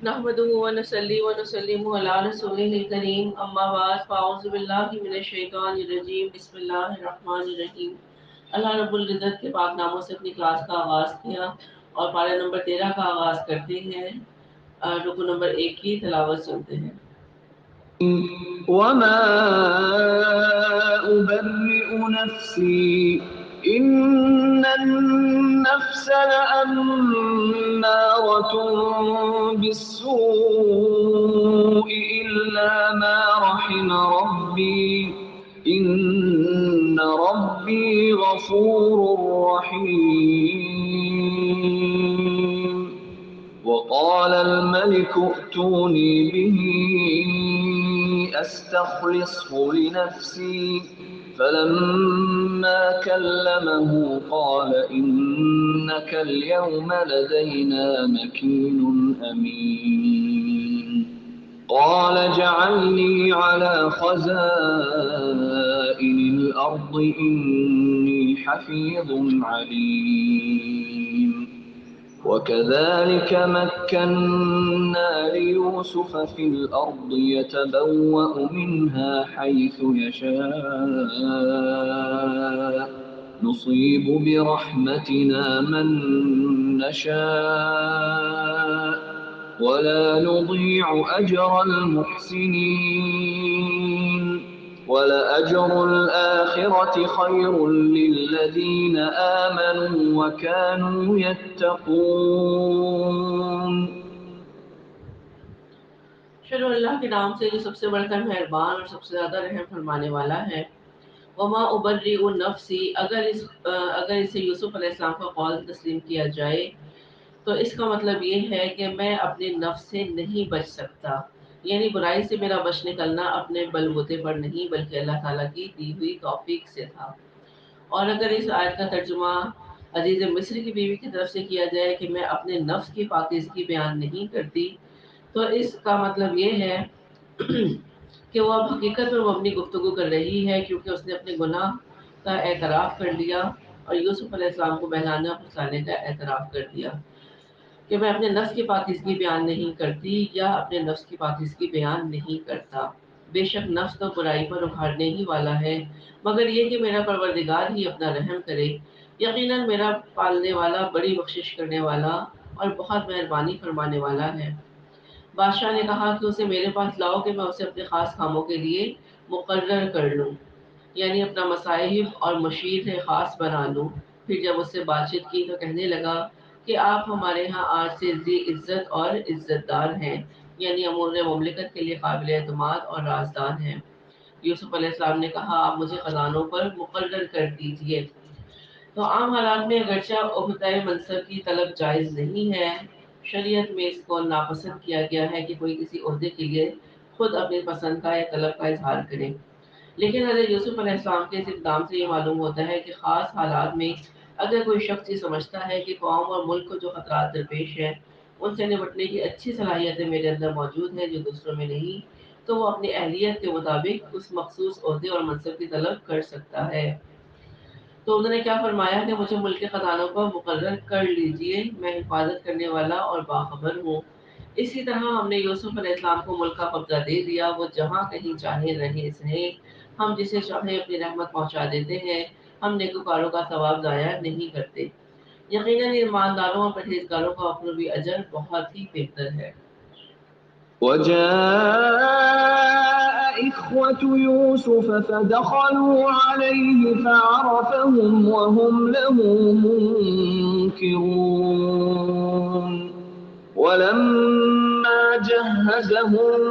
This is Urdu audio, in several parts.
نحمده ونصلي ونسلم على رسوله الكريم اما بعد فاعوذ باللہ من الشیطان الرجیم بسم اللہ الرحمن الرحیم۔ اللہ رب العزت کے پاک ناموں سے اپنی کلاس کا آغاز کیا اور پارہ نمبر 13 کا آغاز کرتے ہیں۔ رکو نمبر 1 کی تلاوت سنتے ہیں۔ وما أبرئ نفسي إن النفس لأمارة بالسوء إلا ما رحم ربي إن ربي غفور رحيم وقال الملك ائتوني به أستخلصه لنفسي فلما كلمه قال إنك اليوم لدينا مكين أمين قال اجعلني على خزائن الأرض إني حفيظ عليم وكذلك مكنا ليوسف في الأرض يتبوأ منها حيث يشاء نصيب برحمتنا من نشاء ولا نضيع أجر المحسنين ولأجر الآخرة خير للذين آمنوا وكانوا يتقون۔ شروع اللہ کے نام سے جو سب سے بڑھ کر مہربان اور سب سے زیادہ رحم فرمانے والا ہے۔ وما ابرئ نفسی، اگر اسے یوسف علیہ السلام کا قول تسلیم کیا جائے تو اس کا مطلب یہ ہے کہ میں اپنے نفس سے نہیں بچ سکتا، یعنی برائی سے میرا بچ نکلنا اپنے بل بوتے پر نہیں بلکہ اللہ تعالیٰ کی دی ہوئی توفیق سے تھا۔ اور اگر اس آیت کا ترجمہ عزیز مصر کی بیوی کی طرف سے کیا جائے کہ میں اپنے نفس کی پاکیزگی بیان نہیں کرتی، تو اس کا مطلب یہ ہے کہ وہ اب حقیقت پر مبنی گفتگو کر رہی ہے، کیونکہ اس نے اپنے گناہ کا اعتراف کر لیا اور یوسف علیہ السلام کو بہلانے اور پھنسانے کا اعتراف کر دیا کہ میں اپنے نفس کی پاکیزگی بیان نہیں کرتی یا اپنے نفس کی پاکیزگی بیان نہیں کرتا۔ بے شک نفس تو برائی پر اکھاڑنے ہی والا ہے، مگر یہ کہ میرا پروردگار ہی اپنا رحم کرے۔ یقیناً میرا پالنے والا بڑی بخشش کرنے والا اور بہت مہربانی فرمانے والا ہے۔ بادشاہ نے کہا کہ اسے میرے پاس لاؤ کہ میں اسے اپنے خاص کاموں کے لیے مقرر کر لوں، یعنی اپنا مصاحب اور مشیر خاص بنا لوں۔ پھر جب اس سے بات چیت کی تو کہنے لگا کہ آپ ہمارے ہاں آج سے ذی عزت اور عزت دار ہیں، یعنی امور مملکت کے لیے قابل اعتماد اور رازدار ہیں۔ یوسف علیہ السلام نے کہا آپ مجھے خزانوں پر مقرر کر دیجئے۔ تو عام حالات میں اگرچہ عہدۂ منصب کی طلب جائز نہیں ہے، شریعت میں اس کو ناپسند کیا گیا ہے کہ کوئی کسی عہدے کے لیے خود اپنی پسند کا یا طلب کا اظہار کرے، لیکن حضرت یوسف علیہ السلام کے اس اقدام سے یہ معلوم ہوتا ہے کہ خاص حالات میں اگر کوئی شخص یہ سمجھتا ہے کہ قوم اور ملک کو جو خطرات درپیش ہیں ان سے نمٹنے کی اچھی صلاحیتیں میرے اندر موجود ہیں جو دوسروں میں نہیں، تو وہ اپنی اہلیت کے مطابق اس مخصوص عہدے اور منصب کی طلب کر سکتا ہے۔ تو انہوں نے کیا فرمایا کہ مجھے ملک کے خزانوں پر مقرر کر لیجئے، میں حفاظت کرنے والا اور باخبر ہوں۔ اسی طرح ہم نے یوسف علیہ السلام کو ملک کا قبضہ دے دیا، وہ جہاں کہیں چاہے رہے سہیں، ہم جسے چاہے اپنی رحمت پہنچا دیتے ہیں، ہم نیکوکاروں کا ثواب ضائع نہیں کرتے۔ یقیناً ایمانداروں اور پرہیزگاروں کا اخروی اجر بہت ہی بہتر ہے۔ وجاء إخوة يوسف فدخلوا عليه فعرفهم وهم له منكرون ولما جهزهم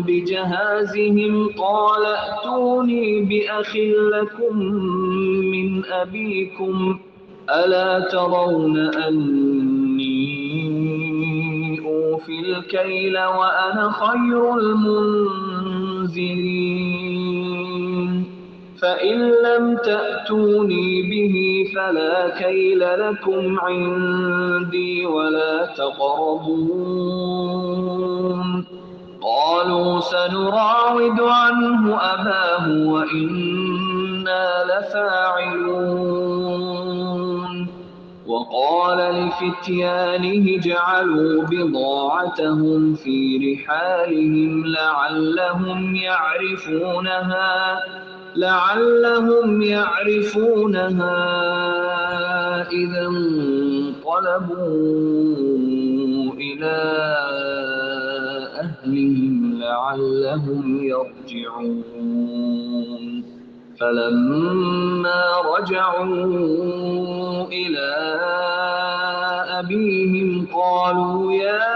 بجهازهم قال ائتوني بأخ لكم من أبيكم ألا ترون أني أوفي الكيل وأنا خير المنزلين فإن لم تأتوني به فلا كيل لكم عندي ولا تقربون قالوا سنراود عنه أباه وإنا لفاعلون قال لفتيانه اجعلوا بضاعتهم في رحالهم لعلهم يعرفونها إذا انقلبوا إلى أهلهم لعلهم يرجعون فلما رجعوا إلى أبيهم قالوا يا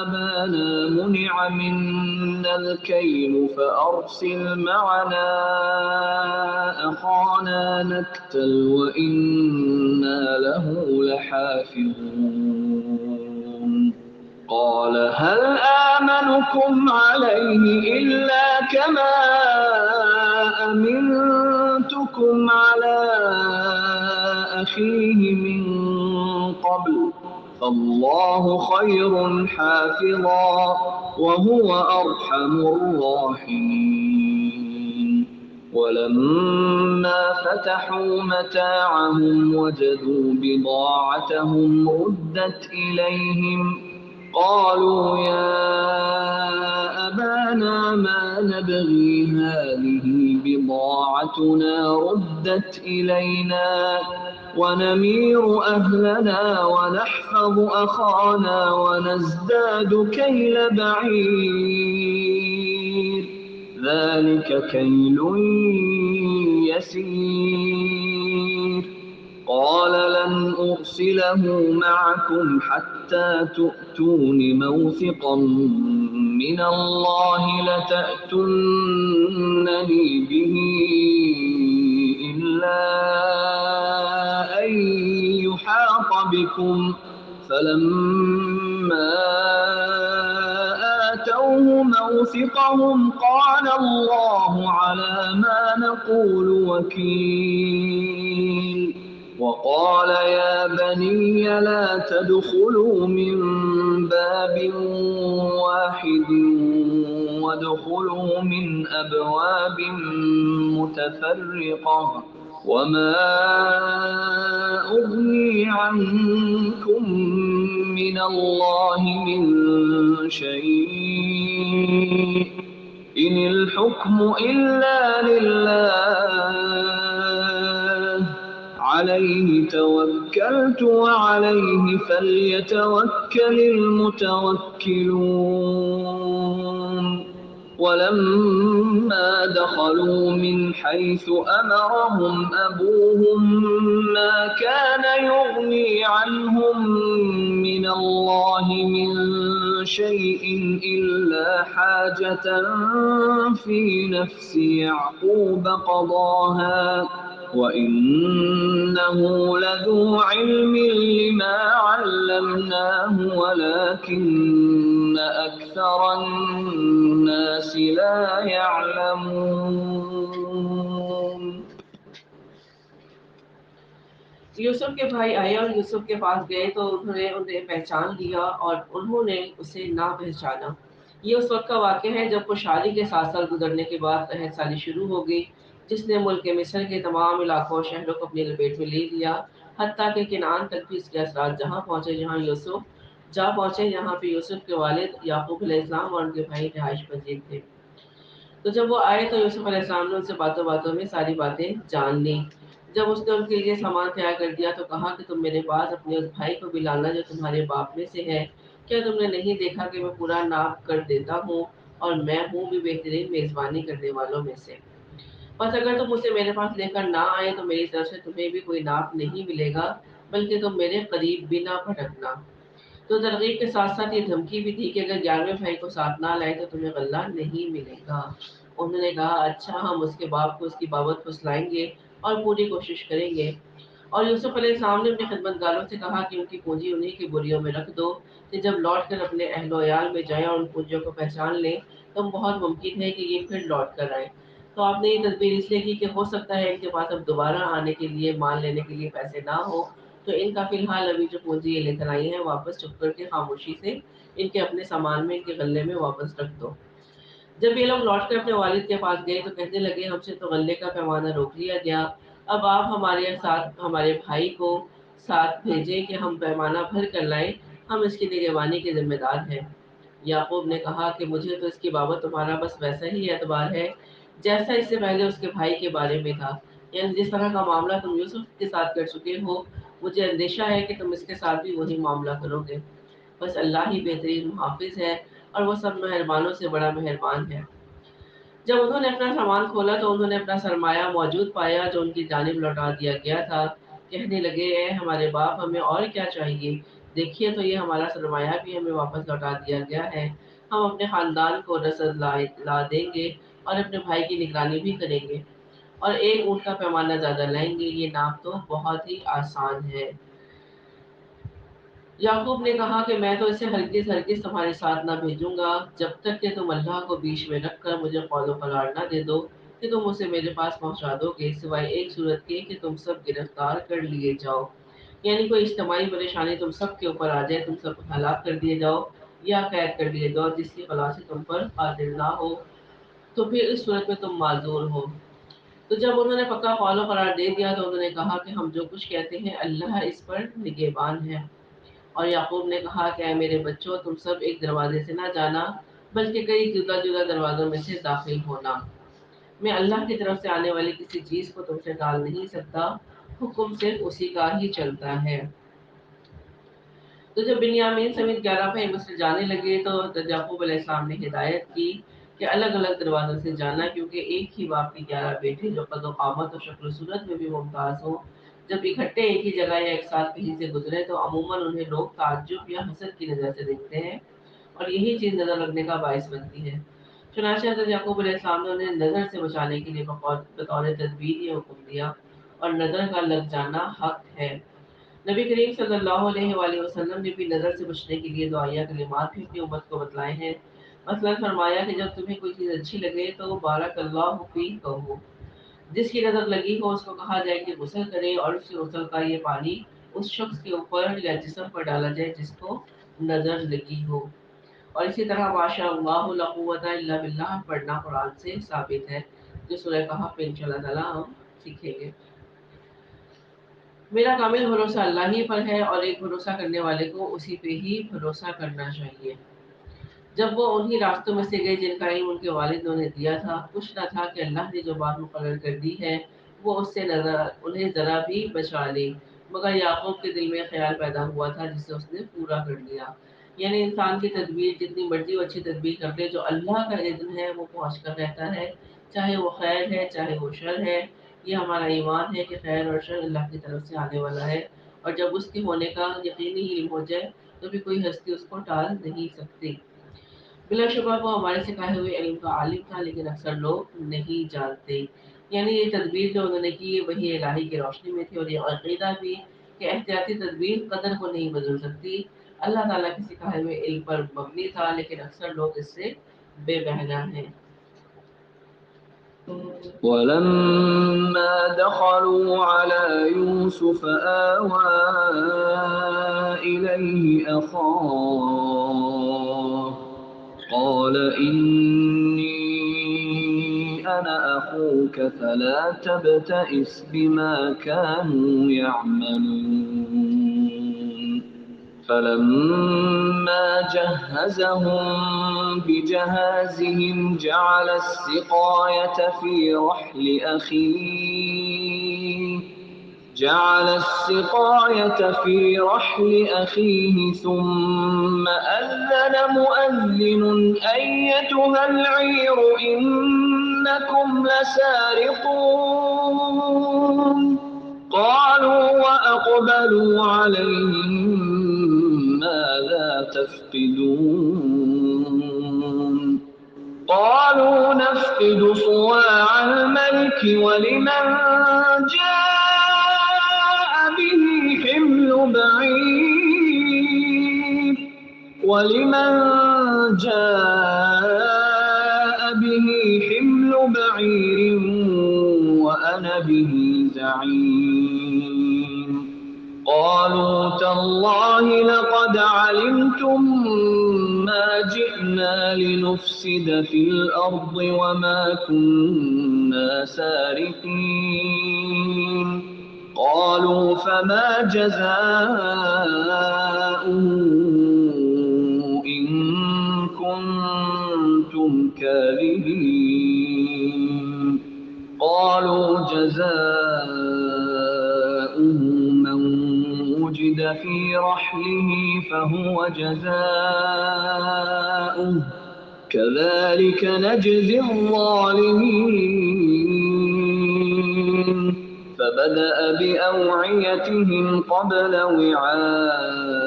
أبانا منع منا الكيل فأرسل معنا أخانا نكتل وإنا له لحافظون قال هل آمنكم عليه إلا كما أمنتكم على أخيه من قبل فالله خير حافظا وهو أرحم الراحمين ولما فتحوا متاعهم وجدوا بضاعتهم ردت إليهم قالوا يا أبانا ما نبغي هذه بضاعتنا ردت إلينا ونمير أهلنا ونحفظ أخانا ونزداد كيل بعير ذلك كيل يسير قال لن أرسله معكم حتى تؤتون موثقا من الله لتأتونني به إلا أن يحاط بكم فلما آتوه موثقهم قال الله على ما نقول وكيل وقال يا بني لا تدخلوا من باب واحد وادخلوا من أبواب متفرقة وما أغني عنكم من الله من شيء إن الحكم إلا لله عليه توكلت وعليه فليتوكل المتوكلون ولما دخلوا من حيث أمرهم أبوهم ما كان يغني عنهم من الله من شيء إلا حاجة في نفس يعقوب قضاها وإنه لذو علم لما علمناه ولكن أكثر الناس لا يعلمون یوسف کے بھائی آئے اور یوسف کے پاس گئے تو انہیں پہچان لیا اور انہوں نے اسے نہ پہچانا۔ یہ اس وقت کا واقعہ ہے جب خوشحالی کے 7 سال گزرنے کے بعد قحط سالی شروع ہو گئی جس نے ملک مصر کے تمام علاقوں اور شہروں کو اپنی لپیٹ میں لے لیا، حتیٰ کہ کنعان تک بھی اس کے اثرات جہاں پہنچے جہاں پہ یوسف کے والد یعقوب علیہ السلام اور ان کے بھائی رہائش پذیر تھے۔ تو جب وہ آئے تو یوسف علیہ السلام نے ان سے باتوں باتوں میں ساری باتیں جان لی۔ جب اس نے ان کے لیے سامان تیار کر دیا تو کہا کہ تم میرے پاس اپنے اس بھائی کو بھی لانا جو تمہارے باپ میں سے ہے۔ کیا تم نے نہیں دیکھا کہ میں پورا ناپ کر دیتا ہوں اور میں ہوں بھی بہترین میزبانی کرنے والوں میں سے؟ بس اگر تم اسے میرے پاس لے کر نہ آئے تو میری طرف سے تمہیں بھی کوئی ناپ نہیں ملے گا، بلکہ تم میرے قریب بھی نہ پھٹکنا۔ تو ترغیب کے ساتھ ساتھ یہ دھمکی بھی تھی کہ اگر 11ویں بھائی کو ساتھ نہ لائے تو تمہیں غلہ نہیں ملے گا۔ انہوں نے کہا اچھا، ہم اس کے باپ کو اس کی بابت پھسلائیں گے اور پوری کوشش کریں گے۔ اور یوسف علیہ السلام نے اپنے خدمتگاروں سے کہا کہ ان کی پونجی انہیں کی بوریوں میں رکھ دو کہ جب لوٹ کر اپنے اہل و عیال میں جائیں اور ان پونجیوں کو پہچان لیں تو بہت ممکن ہے کہ یہ پھر لوٹ کر آئیں۔ تو آپ نے یہ تدبیر اس لیے کی کہ ہو سکتا ہے ان کے پاس اب دوبارہ آنے کے لیے مال لینے کے لیے پیسے نہ ہو، تو ان کا فی الحال ابھی جو پونجی یہ لے کر آئی ہیں واپس چپ کر کے خاموشی سے ان کے اپنے سامان میں ان کے غلے میں واپس رکھ دو۔ جب یہ لوگ لوٹ کر اپنے والد کے پاس گئے تو کہنے لگے ہم سے تو غلے کا پیمانہ روک لیا گیا، اب آپ ہمارے ساتھ ہمارے بھائی کو ساتھ بھیجیں کہ ہم پیمانہ بھر کر لائیں، ہم اس کی نگہبانی کے ذمہ دار ہیں۔ یعقوب نے کہا کہ مجھے تو اس کی بابت تمہارا بس ویسا ہی اعتبار ہے جیسا اس سے پہلے اس کے بھائی کے بارے میں تھا، یعنی جس طرح کا معاملہ تم یوسف کے ساتھ کر چکے ہو، مجھے اندیشہ ہے کہ تم اس کے ساتھ بھی وہی معاملہ کرو گے۔ بس اللہ ہی بہترین محافظ ہے اور وہ سب مہربانوں سے بڑا مہربان ہے۔ جب انہوں نے اپنا سامان کھولا تو انہوں نے اپنا سرمایہ موجود پایا جو ان کی جانب لوٹا دیا گیا تھا۔ کہنے لگے، اے ہمارے باپ، ہمیں اور کیا چاہیے؟ دیکھیے تو یہ ہمارا سرمایہ بھی ہمیں واپس لوٹا دیا گیا ہے۔ ہم اپنے خاندان کو رسد لا دیں گے اور اپنے بھائی کی نگرانی بھی کریں گے اور ایک اونٹ کا پیمانہ زیادہ لائیں گے۔ یہ نام تو بہت ہی آسان ہے۔ یعقوب نے کہا کہ میں تو اسے ہرگز تمہارے ساتھ نہ بھیجوں گا جب تک کہ تم اللہ کو بیچ میں رکھ کر مجھے قول و قرار نہ دے دو کہ تم اسے میرے پاس پہنچا دو گے، سوائے ایک صورت کے کہ تم سب گرفتار کر لیے جاؤ، یعنی کوئی اجتماعی پریشانی تم سب کے اوپر آ جائے، تم سب ہلاک کر دیے جاؤ یا قید کر لیے جاؤ، جس کی خلاصی تم پر قادر نہ ہو، تو پھر اس صورت میں تم معذور ہو۔ تو جب انہوں نے پکا قول و قرار دے دیا تو انہوں نے کہا کہ ہم جو کچھ کہتے ہیں اللہ اس پر نگہبان ہے۔ اور یعقوب نے کہا کہ اے میرے بچوں، تم سب ایک دروازے سے نہ جانا بلکہ کئی جدا جدا دروازوں میں سے داخل ہونا۔ میں اللہ کی طرف سے آنے والی کسی چیز کو تم سے ٹال نہیں سکتا، حکم صرف اسی کا ہی چلتا ہے۔ تو جب بنیامین سمیت 11 بھائی مصر جانے لگے تو یعقوب علیہ السلام نے ہدایت کی کہ الگ الگ دروازوں سے جانا، کیونکہ ایک ہی باپ کی 11 بیٹے جو قد و قامت اور شکل و صورت میں بھی ممتاز ہوں، جب اکٹھے ایک ہی جگہ یا ایک ساتھ کہیں سے گزرے تو عموماً انہیں لوگ تعجب یا حسد کی نظر سے دیکھتے ہیں اور یہی چیز نظر لگنے کا باعث بنتی ہے۔ چنانچہ حضرت یعقوب علیہ السلام نے انہیں نظر سے بچانے کے لیے بطور تدبیر یہ حکم دیا، اور نظر کا لگ جانا حق ہے۔ نبی کریم صلی اللہ علیہ وآلہ وسلم نے بھی نظر سے بچنے کے لیے دعائیہ کلمات بھی اپنی امت کو بتلائے ہیں۔ مثلا فرمایا کہ جب تمہیں کوئی چیز اچھی لگے تو بارک اللہ فی کہو، جس کی نظر لگی ہو اس کو کہا جائے کہ غسل کرے اور اس کے غسل کا یہ پانی اس شخص کے اوپر یا جسم پر ڈالا جائے جس کو نظر لگی ہو۔ اور اسی طرح ماشاء اللہ لا قوت الا باللہ پڑھنا قرآن سے ثابت ہے، جو سورہ کہف میں انشاءاللہ تعالی ہم سیکھیں گے۔ میرا کامل بھروسہ اللہ ہی پر ہے اور ایک بھروسہ کرنے والے کو اسی پہ ہی بھروسہ کرنا چاہیے۔ جب وہ انہی راستوں میں سے گئے جن کا علم ان کے والد نے انہیں دیا تھا، کچھ نہ تھا کہ اللہ نے جو بات مقرر کر دی ہے وہ اس سے انہیں ذرا بھی بچا لے، مگر یعقوب کے دل میں خیال پیدا ہوا تھا جسے اس نے پورا کر لیا۔ یعنی انسان کی تدبیر جتنی مرضی وہ اچھی تدبیر کر لے، جو اللہ کا اذن ہے وہ پہنچ کر رہتا ہے، چاہے وہ خیر ہے چاہے وہ شر ہے۔ یہ ہمارا ایمان ہے کہ خیر اور شر اللہ کی طرف سے آنے والا ہے، اور جب اس کے ہونے کا یقینی علم ہو جائے تو بھی کوئی ہستی اس کو ٹال نہیں سکتی۔ بلا شبہ وہ ہمارے سکھائے ہوئے علم کا عالم تھا، لیکن اکثر لوگ نہیں جانتے۔ یعنی یہ تدبیر جو انہوں نے کی وہی الہی کی روشنی میں تھی، اور یہ عقیدہ بھی کہ احتیاطی تدبیر قدر کو نہیں بدل سکتی، اللہ تعالیٰ کے سکھائے ہوئے علم پر مبنی تھا، لیکن اکثر لوگ اس سے بے بہنا ہیں۔ ولما دخلوا على يوسف آوى إليه أخاه قال إني أنا أخوك فلا تبتئس بما كانوا يعملون فلما جهزهم بجهازهم جعل السقاية في رحل أخيه ثم أذن مؤذن أيتها العير إنكم لسارقون قالوا وأقبلوا عليهم ماذا تفقدون قالوا نفقد صواع الملك ولمن جاء به حمل بعير وأنا به زعيم قالوا تالله لقد علمتم ما جئنا لنفسد في الأرض وما كنا سارقين قالوا فما جزاؤه إن كنتم كاذبين قالوا جزاؤه من وجد في رحله فهو جزاؤه كذلك نجزي الظالمين فبدأ بأوعيتهم قبل وعاء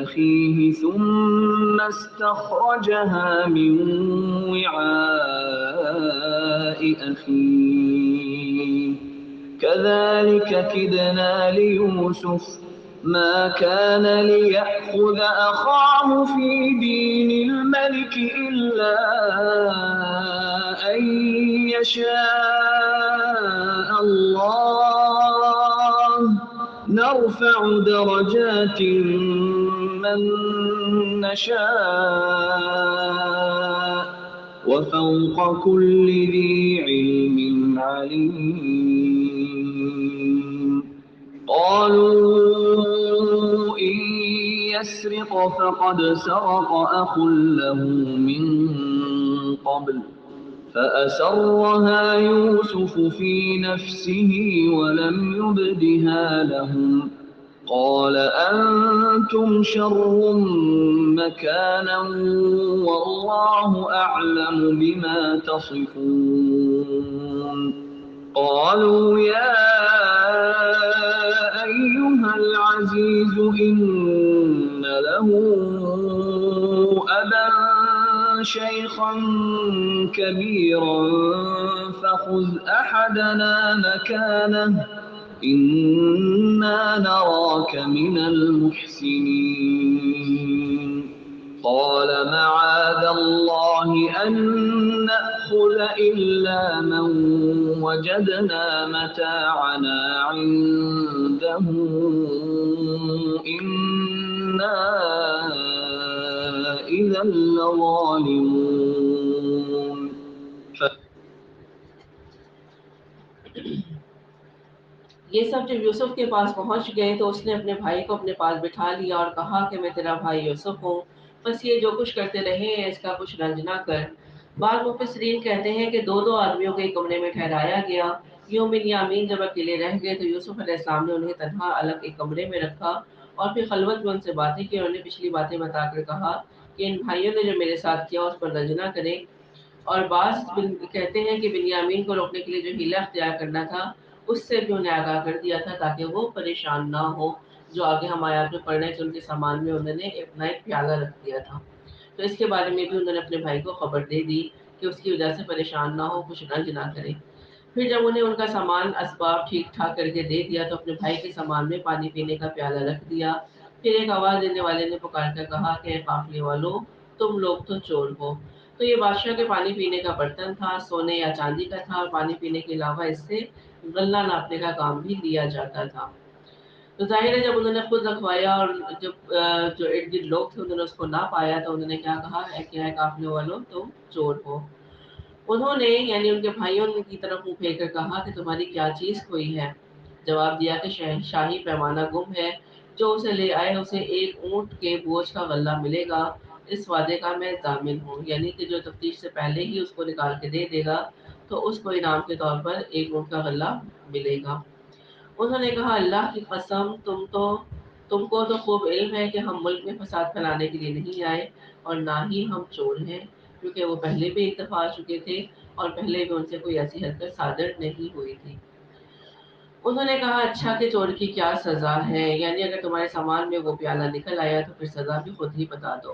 أخيه ثم استخرجها من وعاء أخيه كذلك كدنا ليوسف ما كان ليأخذ أخاه في دين الملك إلا أن يشاء الله نرفع درجات من نشاء وفوق كل ذي علم عليم قالوا إن يسرق فقد سرق أخ له من قبل فأسرها يوسف في نفسه ولم يبدها لهم قال أنتم شر مكانا والله أعلم بما تصفون قالوا يا أيها العزيز إن له أبا شيخا كبيرا فخذ أحدنا مكانه إنا نراك من المحسنين قال معاذ الله أن نأخذ إلا من وجدنا متاعنا عنده إنا إذا لظالمون یہ سب جب یوسف کے پاس پہنچ گئے تو اس نے اپنے بھائی کو اپنے پاس بٹھا لیا اور کہا کہ میں تیرا بھائی یوسف ہوں، بس یہ جو کچھ کرتے رہے ہیں اس کا کچھ رنج نہ کر۔ بعض مفسرین کہتے ہیں کہ دو آدمیوں کو ایک کمرے میں ٹھہرایا گیا۔ یوں بنیامین جب اکیلے رہ گئے تو یوسف علیہ السلام نے انہیں تنہا الگ ایک کمرے میں رکھا اور پھر خلوت میں ان سے باتیں کی اور انہیں پچھلی باتیں بتا کر کہا کہ ان بھائیوں نے جو میرے ساتھ کیا اس پر رنج نہ کریں۔ اور بعض کہتے ہیں کہ بنیامین کو روکنے کے لیے جو حیلہ اختیار کرنا تھا اس سے بھی انہیں آگاہ کر دیا تھا تاکہ وہ پریشان نہ ہو، جو آگے ہم آیات میں پڑھ رہے ہیں کہ ان کے سامان میں انہوں نے اپنا ایک پیالہ رکھ دیا تھا، تو اس کے بارے میں بھی انہوں نے اپنے بھائی کو خبر دے دی کہ اس کی وجہ سے پریشان نہ ہو، کچھ رنج نہ کرے۔ پھر جب انہیں ان کا سامان اسباب ٹھیک ٹھاک کر کے دے دیا تو اپنے بھائی کے سامان میں پانی پینے کا پیالہ رکھ دیا۔ پھر ایک آواز دینے والے نے پکار کر کہا کہ اے قافلے والو، تم لوگ تو چور ہو۔ تو یہ بادشاہ کے پانی پینے کا برتن تھا، سونے یا چاندی کا تھا، اور پانی پینے کے علاوہ اس سے غلہ ناپنے کا کام بھی لیا جاتا تھا۔ تو ظاہر ہے جب انہوں نے خود رکھوایا اور جب جو ارد گرد لوگ تھے انہوں نے اس کو نہ پایا تو انہوں نے کیا کہا ہے کہ اے قافلے والو تم چور ہو۔ انہوں نے یعنی ان کے بھائیوں نے کی طرف منہ پھیر کر کہا کہ تمہاری کیا چیز کھوئی ہے؟ جواب دیا کہ شاہی پیمانہ گم ہے، جو اسے لے آئے اسے ایک اونٹ کے بوجھ کا غلہ ملے گا، اس وعدے کا میں ضامن ہوں، یعنی کہ جو تفتیش سے پہلے ہی اس کو نکال کے دے دے گا تو اس کو انعام کے طور پر ایک اونٹ کا غلہ ملے گا۔ انہوں نے کہا اللہ کی قسم تم کو تو خوب علم ہے کہ ہم ملک میں فساد پھیلانے کے لیے نہیں آئے اور نہ ہی ہم چور ہیں، کیونکہ وہ پہلے بھی ایک دفعہ آ چکے تھے اور پہلے بھی ان سے کوئی ایسی حرکت صادر نہیں ہوئی تھی۔ انہوں نے کہا اچھا کہ چور کی کیا سزا ہے؟ یعنی اگر تمہارے سامان میں وہ پیالہ نکل آیا تو پھر سزا بھی خود ہی بتا دو۔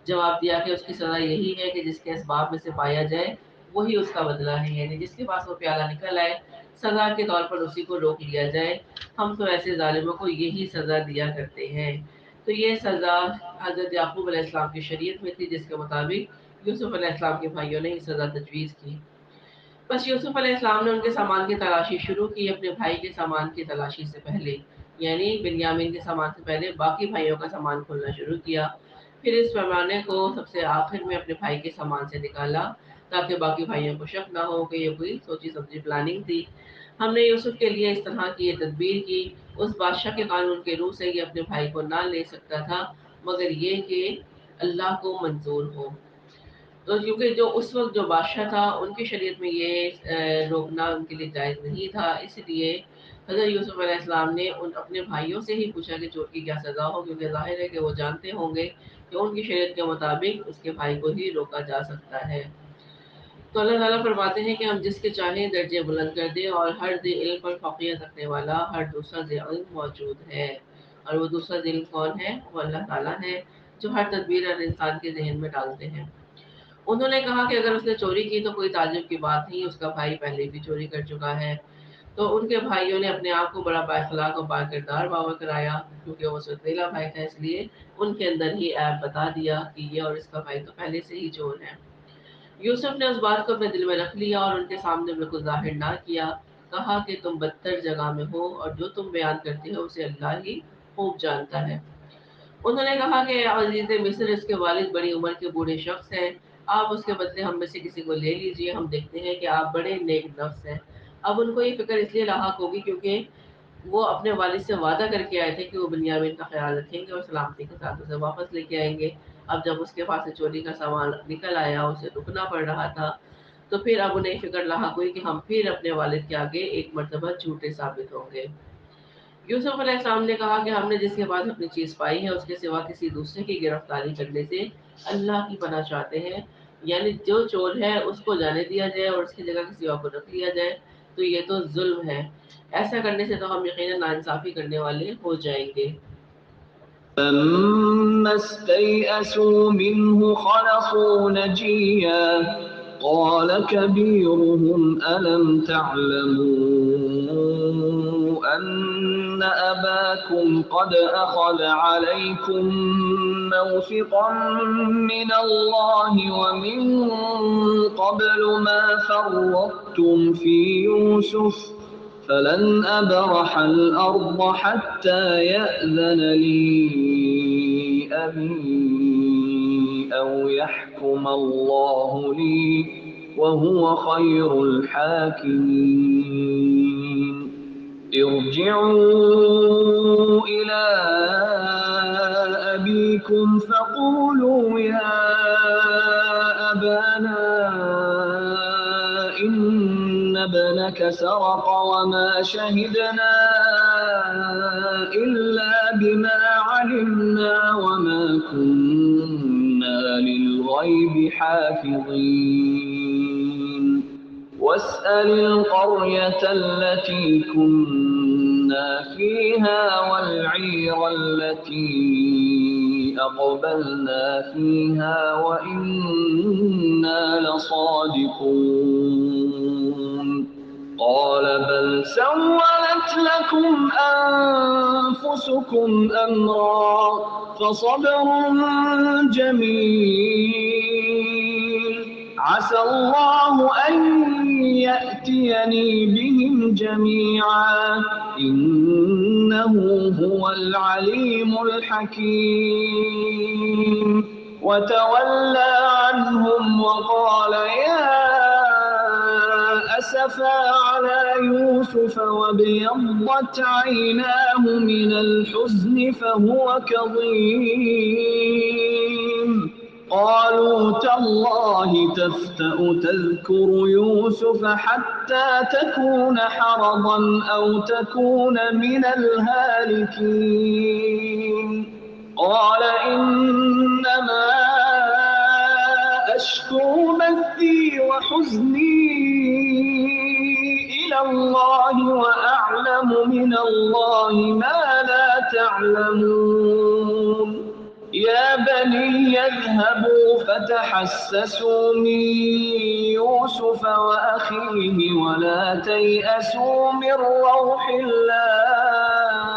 جواب دیا کہ اس کی سزا یہی ہے کہ جس کے اسباب میں سے پایا جائے وہی اس کا بدلہ ہے، یعنی جس کے پاس وہ پیالہ نکل آئے سزا کے طور پر اسی کو روک لیا جائے، ہم تو ایسے ظالموں کو یہی سزا دیا کرتے ہیں۔ تو یہ سزا حضرت یعقوب علیہ السلام کی شریعت میں تھی، جس کے مطابق یوسف علیہ السلام کے بھائیوں نے یہ سزا تجویز کی۔ بس یوسف علیہ السلام نے ان کے سامان کی تلاشی شروع کی اپنے بھائی کے سامان کی تلاشی سے پہلے، یعنی بنیامین کے سامان سے پہلے باقی بھائیوں کا سامان کھولنا شروع کیا۔ پھر اس پیمانے کو سب سے آخر میں اپنے بھائی کے سامان سے نکالا تاکہ باقی بھائیوں کو شک نہ ہو کہ یہ کوئی سوچی سمجھی پلاننگ تھی۔ ہم نے یوسف کے لیے اس طرح کی یہ تدبیر کی، اس بادشاہ کے قانون کے روح سے یہ اپنے بھائی کو نہ لے سکتا تھا مگر یہ کہ اللہ کو منظور ہو۔ تو کیونکہ جو اس وقت جو بادشاہ تھا ان کی شریعت میں یہ روکنا ان کے لیے جائز نہیں تھا، اس لیے حضرت یوسف علیہ السلام نے اپنے بھائیوں سے ہی پوچھا کہ چور کی کیا سزا ہو، کیونکہ ظاہر ہے کہ وہ جانتے ہوں گے کہ ان کی شریعت کے مطابق اس کے بھائی کو ہی روکا جا سکتا ہے۔ تو اللہ تعالیٰ فرماتے ہیں کہ ہم جس کے چاہیں درجے بلند کر دیں، اور ہر ذی علم پر فوقیت رکھنے والا ہر دوسرا ذی علم موجود ہے، اور وہ دوسرا ذی علم کون ہے؟ وہ اللہ تعالیٰ ہے جو ہر تدبیر ہر انسان کے ذہن میں ڈالتے ہیں۔ انہوں نے کہا کہ اگر اس نے چوری کی تو کوئی تعجب کی بات نہیں، اس کا بھائی پہلے بھی چوری کر چکا ہے۔ تو ان کے بھائیوں نے اپنے آپ کو بڑا بااخلاق و باکردار باور کرایا، کیونکہ وہ ستریلا بھائی تھا، اس لیے ان کے اندر ہی عیب بتا دیا کہ یہ اور اس کا بھائی تو پہلے سے ہی چور ہے۔ یوسف نے اس بات کو اپنے دل میں رکھ لیا اور ان کے سامنے بالکل ظاہر نہ کیا، کہا کہ تم بدتر جگہ میں ہو اور جو تم بیان کرتے ہو اسے اللہ ہی خوب جانتا ہے۔ انہوں نے کہا کہ عزیز مصر، اس کے والد بڑی عمر کے بوڑھے شخص ہیں، آپ اس کے بدلے ہم میں سے کسی کو لے لیجئے، ہم دیکھتے ہیں کہ آپ بڑے نیک نفس ہیں۔ اب ان کو یہ فکر اس لیے لاحق ہوگی کیونکہ وہ اپنے والد سے وعدہ کر کے آئے تھے کہ وہ بنیامین کا خیال رکھیں گے اور سلامتی کے ساتھ اسے واپس لے کے آئیں گے۔ اب جب اس کے پاس سے چوری کا سامان نکل آیا، اسے رکنا پڑ رہا تھا، تو پھر اب انہیں فکر لاحق ہوئی کہ ہم پھر اپنے والد کے آگے ایک مرتبہ جھوٹے ثابت ہوں گے۔ یوسف علیہ السلام نے کہا کہ ہم نے جس کے پاس اپنی چیز پائی ہے اس کے سوا کسی دوسرے کی گرفتاری کرنے سے اللہ کی پناہ چاہتے ہیں، یعنی جو چور ہے اس کو جانے دیا جائے اور اس کی جگہ کسی اور کو رکھ لیا جائے، تو یہ تو ظلم ہے۔ ایسا کرنے سے تو ہم یقیناً ناانصافی کرنے والے ہو جائیں گے۔ فلما استيئسوا منه خلصوا نجيا قال كبيرهم ألم تعلموا أن أباكم قد أخذ عليكم موثقا من الله ومن قبل ما فرطتم في يوسف فلن أبرح الأرض حتى يأذن لي أبي أو يحكم الله لي وهو خير الحاكمين ارجعوا إلى أبيكم فقولوا يا أبانا إن ابنك سرق وما شهدنا إلا بما علمنا وما كنا للغيب حافظين واسأل القرية التي كنا فيها والعير التي أقبلنا فيها وإنا لصادقون قال بل سولت لكم أنفسكم أمرا فصبر جميل عسى الله أن يأتيني بهم جميعا إنه هو العليم الحكيم وتولى عنهم وقال يا أسفا على يوسف وابيضت عيناه من الحزن فهو كظيم قالوا تالله تفتأ تذكر يوسف حتى تكون حرضا أو تكون من الهالكين قال إنما أشكو بثي وحزني إلى الله وأعلم من الله ما لا تعلمون يا بني يذهبوا فتحسسوا من يوسف وأخيه ولا تيأسوا من روح الله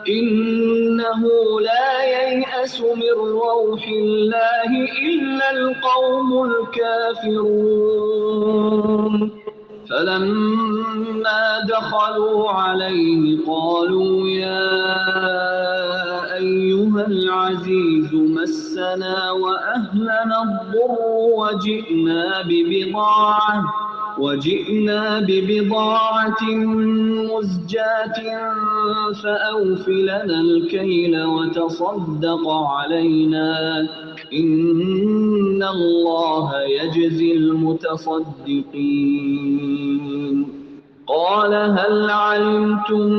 إنه لا ييأس من روح الله إلا القوم الكافرون فلما دخلوا عليه قالوا يا أيها العزيز مسنا وأهلنا الضر وجئنا ببضاعة وجئنا ببضاعة مزجاة فأوف لنا الكيل وتصدق علينا إن الله يجزي المتصدقين قال هل علمتم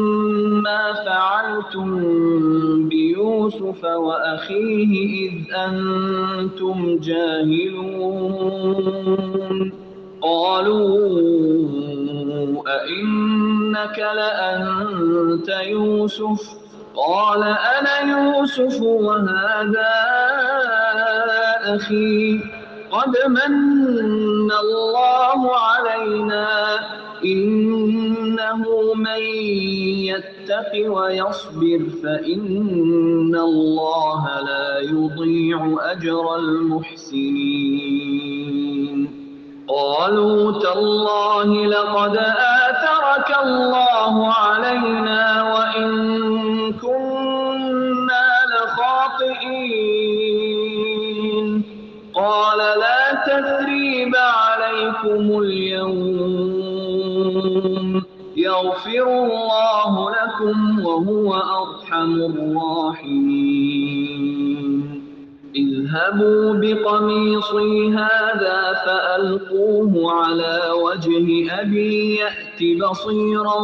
ما فعلتم بيوسف وأخيه إذ أنتم جاهلون قالوا أئنك لأنت يوسف قال أنا يوسف وهذا أخي قد من الله علينا إنه من يتق ويصبر فإن الله لا يضيع أجر المحسنين قالوا تالله لقد آثرك الله علينا وإن كنا لخاطئين قال لا تثريب عليكم اليوم يغفر الله لكم وهو أرحم الراحمين اذهبوا بقميصي هذا فألقوه على وجه أبي يأت بصيرا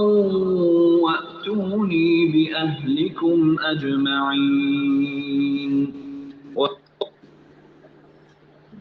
وأتوني بأهلكم أجمعين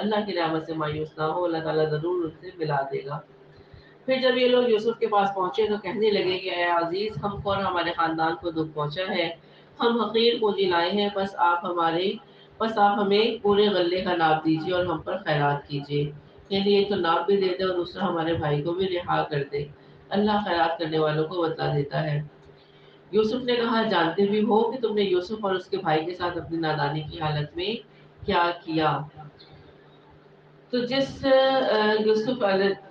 اللہ کی نعمت سے مایوس نہ ہو، اللہ تعالیٰ ضرور ان سے ملا دے گا۔ پھر جب یہ لوگ یوسف کے پاس پہنچے تو کہنے لگے کہ اے عزیز، ہم کو اور ہمارے خاندان کو دکھ پہنچا ہے، ہم حقیر پونجی لائے ہیں، بس آپ ہمیں پورے غلے کا ناپ دیجیے اور ہم پر خیرات کیجیے، یعنی ایک تو ناپ بھی دے دے اور دوسرا ہمارے بھائی کو بھی رہا کر دے، اللہ خیرات کرنے والوں کو بدلہ دیتا ہے۔ یوسف نے کہا جانتے بھی ہو کہ تم نے یوسف اور اس کے بھائی کے ساتھ اپنی نادانی کی حالت میں کیا کیا؟ تو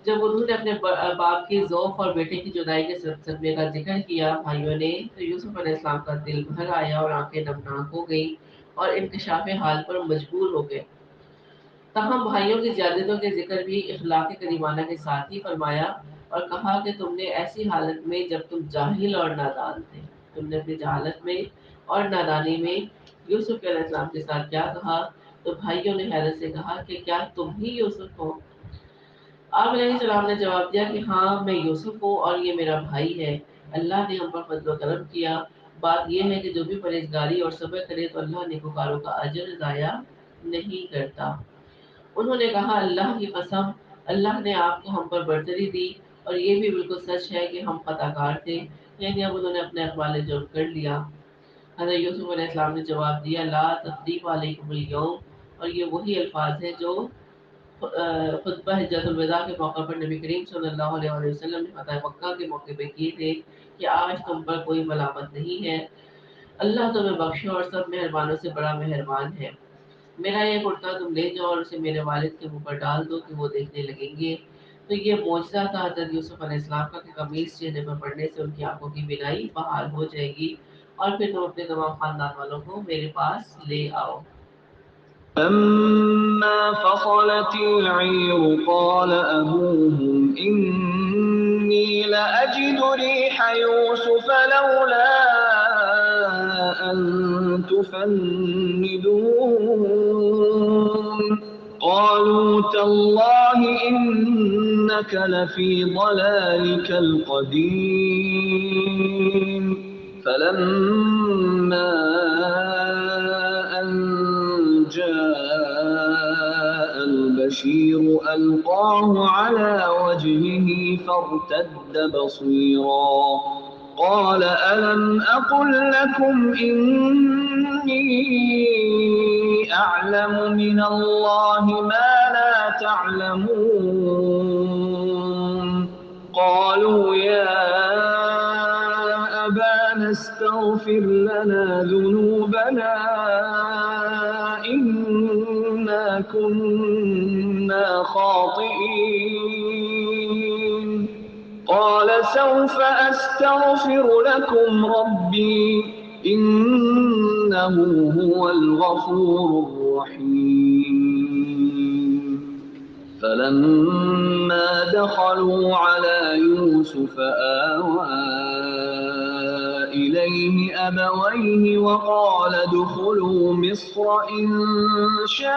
جب انہوں نے اپنے باپ کی ذوق اور بیٹے کی جدائی کے صدمے کا ذکر کیا بھائیوں نے، تو یوسف علیہ السلام کا دل بھر آیا اور آنکھیں نمناک ہو گئی اور انکشاف حال پر مجبور ہو گئے۔ تاہم بھائیوں کی زیادتیوں کے ذکر بھی اخلاق کریمانہ کے ساتھ ہی فرمایا اور کہا کہ تم نے ایسی حالت میں جب تم جاہل اور نادان تھے، تم نے اپنی جہالت میں اور نادانی میں یوسف علیہ السلام کے ساتھ کیا کہا؟ تو بھائیوں نے حیرت سے کہا کہ کیا تم ہی یوسف ہو؟ آپ علیہ السلام نے جواب دیا کہ ہاں میں یوسف ہوں اور یہ میرا بھائی ہے، اللہ نے ہم پر فضل و کرم کیا، بات یہ ہے کہ جو بھی پرہیزگاری اور صبر کرے تو اللہ نیکوکاروں کا اجر ضائع نہیں کرتا۔ انہوں نے کہا اللہ کی قسم، اللہ نے آپ کو ہم پر برتری دی اور یہ بھی بالکل سچ ہے کہ ہم خطا کار تھے، یعنی اب انہوں نے اپنے اقوال جرم کر لیا۔ حضرت یوسف علیہ السلام نے جواب دیا لا تثریب علیکم اليوم، اور یہ وہی الفاظ ہیں جو خطبہ حجۃ الوداع کے موقع پر نبی کریم صلی اللہ علیہ وسلم نے فتح مکہ کے موقع پہ کیے تھے کہ آج تم پر کوئی ملامت نہیں ہے، اللہ تمہیں بخشے اور سب مہربانوں سے بڑا مہربان ہے۔ میرا یہ کرتا تم لے جاؤ اور اسے میرے والد کے منہ پر ڈال دو کہ وہ دیکھنے لگیں گے۔ تو یہ معجزہ تھا حضرت یوسف علیہ السلام کا کہ قمیص چہرے پر پڑنے سے ان کی آنکھوں کی بینائی بحال ہو جائے گی اور پھر تم اپنے تمام خاندان والوں کو میرے پاس لے آؤ۔ فلما فصلت العير قال أبوهم إني لأجد ريح يوسف لولا أن تفندون قالوا تالله إنك لفي ضلالك القديم فلما أن جاء البشير ألقاه على وجهه فارتد بصيرا قال ألم أقل لكم إني أعلم من الله ما لا تعلمون قالوا يا أبانا استغفر لنا ذنوبنا إنا كنا خاطئين قال سوف أستغفر لكم ربي إنه هو الغفور الرحيم فلما دخلوا على يوسف آوى إليه أبويه وقال ادخلوا مصر إن شاء